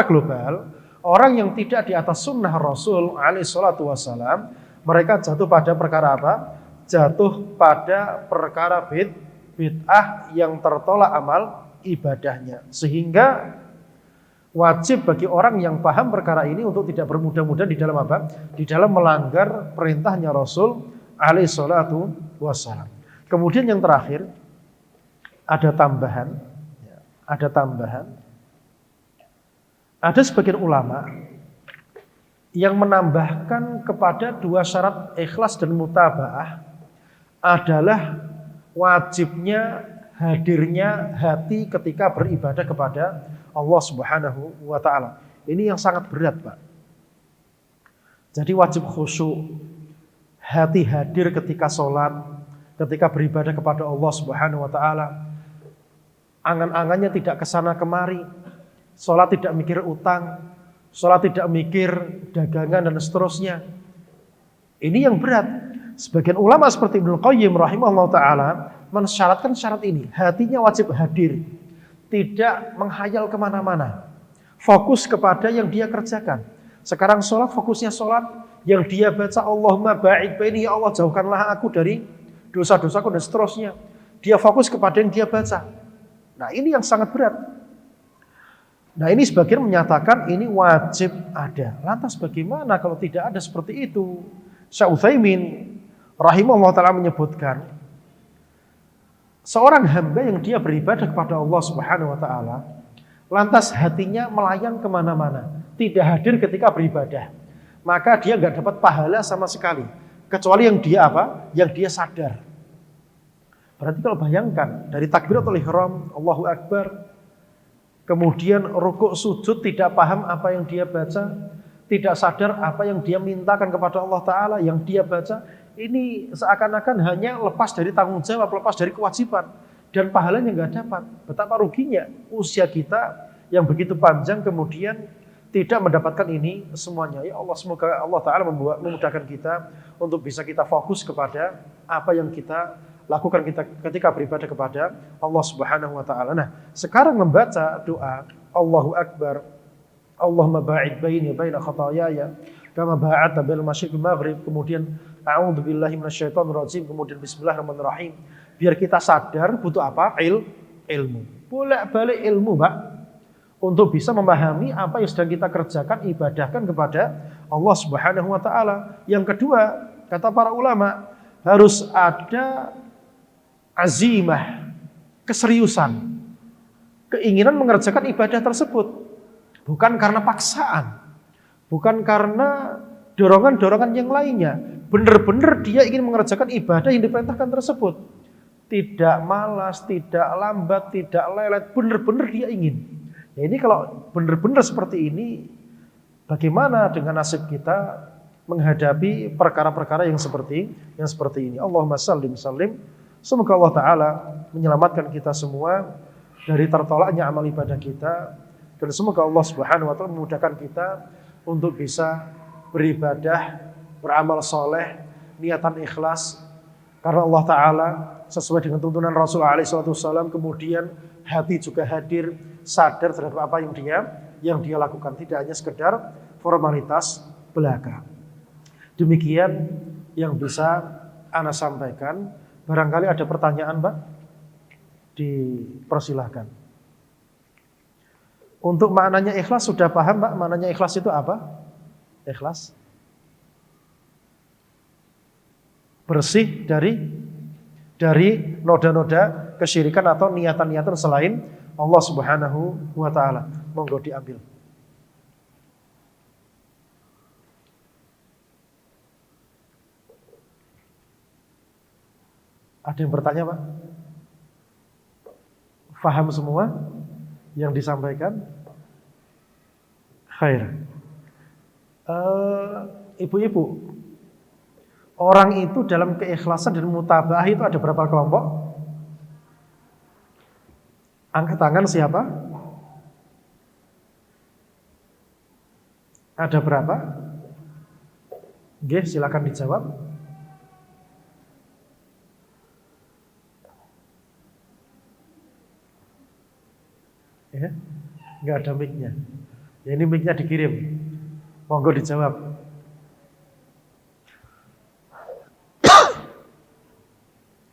B: global, orang yang tidak di atas sunnah Rasul alaihi salatu wassalam, mereka jatuh pada perkara apa? Jatuh pada perkara bid'ah yang tertolak amal ibadahnya. Sehingga wajib bagi orang yang paham perkara ini untuk tidak bermudah-mudah di dalam apa? Di dalam melanggar perintahnya Rasul alaihi salatu wassalam. Kemudian yang terakhir, ada tambahan. Ada sebagian ulama yang menambahkan kepada 2 syarat ikhlas dan mutaba'ah adalah wajibnya hadirnya hati ketika beribadah kepada Allah Subhanahu wa Ta'ala. Ini yang sangat berat, Pak. Jadi wajib khusyuk, hati hadir ketika sholat, ketika beribadah kepada Allah Subhanahu wa Ta'ala. Angan-angannya tidak kesana kemari. Sholat tidak mikir utang, sholat tidak mikir dagangan dan seterusnya. Ini yang berat. Sebagian ulama seperti Ibnu Qayyim rahimahullah ta'ala mensyaratkan syarat ini. Hatinya wajib hadir, tidak menghayal kemana-mana, fokus kepada yang dia kerjakan. Sekarang sholat, fokusnya sholat. Yang dia baca, Allahumma ba'id baini, ya Allah jauhkanlah aku dari dosa-dosaku dan seterusnya. Dia fokus kepada yang dia baca. Nah ini yang sangat berat. Nah ini sebagian menyatakan ini wajib ada. Lantas bagaimana kalau tidak ada seperti itu? Syekh Utsaimin rahimahullah ta'ala menyebutkan, seorang hamba yang dia beribadah kepada Allah Subhanahu wa ta'ala, lantas hatinya melayang kemana-mana, tidak hadir ketika beribadah, maka dia nggak dapat pahala sama sekali, kecuali yang dia apa? Yang dia sadar. Berarti kalau bayangkan dari takbiratul ihram, Allahu Akbar, kemudian rukuk sujud tidak paham apa yang dia baca, tidak sadar apa yang dia mintakan kepada Allah Ta'ala, yang dia baca, ini seakan-akan hanya lepas dari tanggung jawab, lepas dari kewajiban, dan pahalanya nggak dapat. Betapa ruginya usia kita yang begitu panjang kemudian tidak mendapatkan ini semuanya. Ya Allah, semoga Allah Ta'ala memudahkan kita untuk bisa kita fokus kepada apa yang kita lakukan ketika beribadah kepada Allah Subhanahu wa Ta'ala. Nah, sekarang membaca doa Allahu Akbar, Allahumma ba'id baini baina khataayaya kama ba'adta bainal masyriqi wal maghrib, kemudian a'udzubillahi minasyaitonir rajim, kemudian bismillahirrahmanirrahim. Biar kita sadar butuh apa? Ilmu. Bolak-balik ilmu, Pak, untuk bisa memahami apa yang sedang kita kerjakan, ibadahkan kepada Allah Subhanahu wa Ta'ala. Yang kedua, kata para ulama, harus ada azimah, keseriusan, keinginan mengerjakan ibadah tersebut, bukan karena paksaan, bukan karena dorongan-dorongan yang lainnya. Benar-benar dia ingin mengerjakan ibadah yang diperintahkan tersebut, tidak malas, tidak lambat, tidak lelet, benar-benar dia ingin. Ya ini kalau benar-benar seperti ini, bagaimana dengan nasib kita menghadapi perkara-perkara yang seperti ini? Allahumma sallim. Semoga Allah Ta'ala menyelamatkan kita semua dari tertolaknya amal ibadah kita, dan semoga Allah Subhanahu wa taala memudahkan kita untuk bisa beribadah, beramal soleh, niatan ikhlas karena Allah Ta'ala sesuai dengan tuntunan Rasulullah SAW. Kemudian hati juga hadir, sadar terhadap apa yang dia lakukan, tidak hanya sekedar formalitas belaka. Demikian yang bisa Ana sampaikan. Barangkali ada pertanyaan, Mbak? Dipersilahkan. Untuk maknanya ikhlas sudah paham, Mbak? Maknanya ikhlas itu apa? Ikhlas bersih dari noda-noda kesyirikan atau niatan-niatan selain Allah Subhanahu wa taala. Monggo diambil. Ada yang bertanya, Pak? Faham semua yang disampaikan? Khair. Ibu-ibu, orang itu dalam keikhlasan dan mutabah itu ada berapa kelompok? Angkat tangan siapa? Ada berapa? Oke, silakan dijawab. Ya, nggak ada mic-nya. Ya, ini mic-nya dikirim. Monggo dijawab.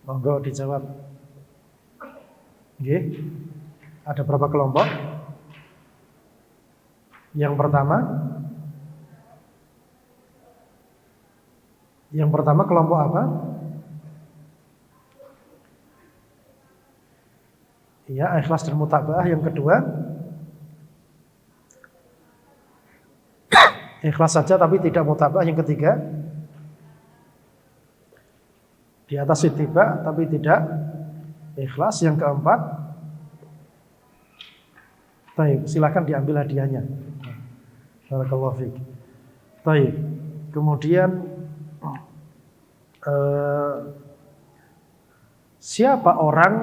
B: Monggo dijawab. Oke. Ada berapa kelompok? Yang pertama kelompok apa? Ya, ikhlas dan mutaba'ah. Yang kedua, ikhlas saja tapi tidak mutaba'ah. Yang ketiga, di atas ittiba tapi tidak ikhlas. Yang keempat, baik, silakan diambil hadiahnya. Barakallahu fiik. Baik. Kemudian siapa orang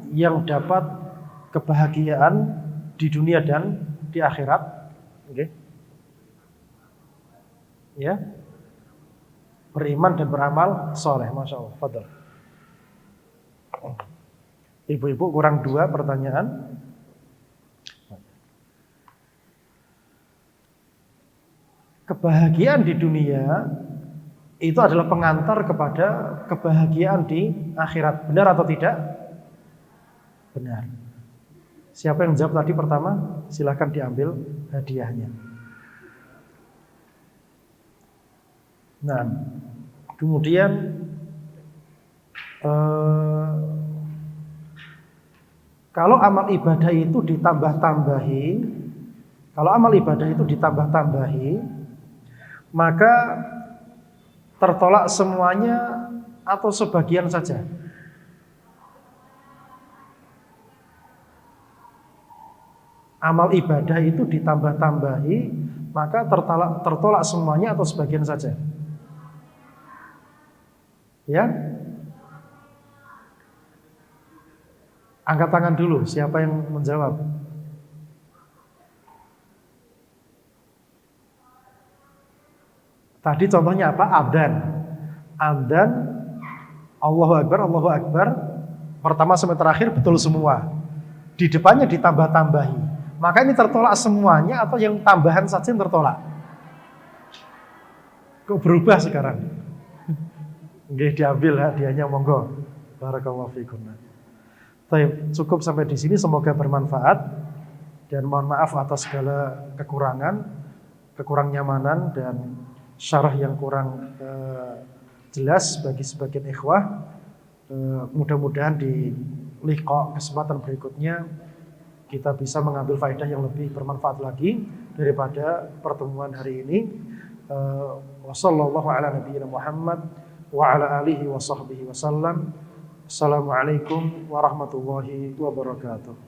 B: yang dapat kebahagiaan di dunia dan di akhirat? Oke. Ya. Beriman dan beramal soleh. Masya Allah. Fadal. Ibu-ibu kurang 2 pertanyaan. Kebahagiaan di dunia itu adalah pengantar kepada kebahagiaan di akhirat. Benar atau tidak? Benar. Siapa yang jawab tadi pertama? Silakan diambil hadiahnya. Nah, kemudian kalau amal ibadah itu ditambah-tambahi, maka tertolak semuanya atau sebagian saja? Amal ibadah itu ditambah-tambahi, maka tertolak semuanya atau sebagian saja? Ya? Angkat tangan dulu, siapa yang menjawab? Tadi contohnya apa? Adzan, Allahu Akbar, Allahu Akbar, pertama sampai terakhir betul semua. Di depannya ditambah-tambahi. Maka ini tertolak semuanya atau yang tambahan saja yang tertolak? Kok berubah sekarang? Nggih, diambil hadiahnya, monggo. Barakallahu fiikum. Baik, cukup sampai di sini, semoga bermanfaat dan mohon maaf atas segala kurang nyamanan dan syarah yang kurang jelas bagi sebagian ikhwah. Mudah-mudahan di liqa kesempatan berikutnya kita bisa mengambil faedah yang lebih bermanfaat lagi daripada pertemuan hari ini. Wassallallahu ala nabiyyina Muhammad wa ala alihi wa sahbihi wasallam. Assalamualaikum warahmatullahi wabarakatuh.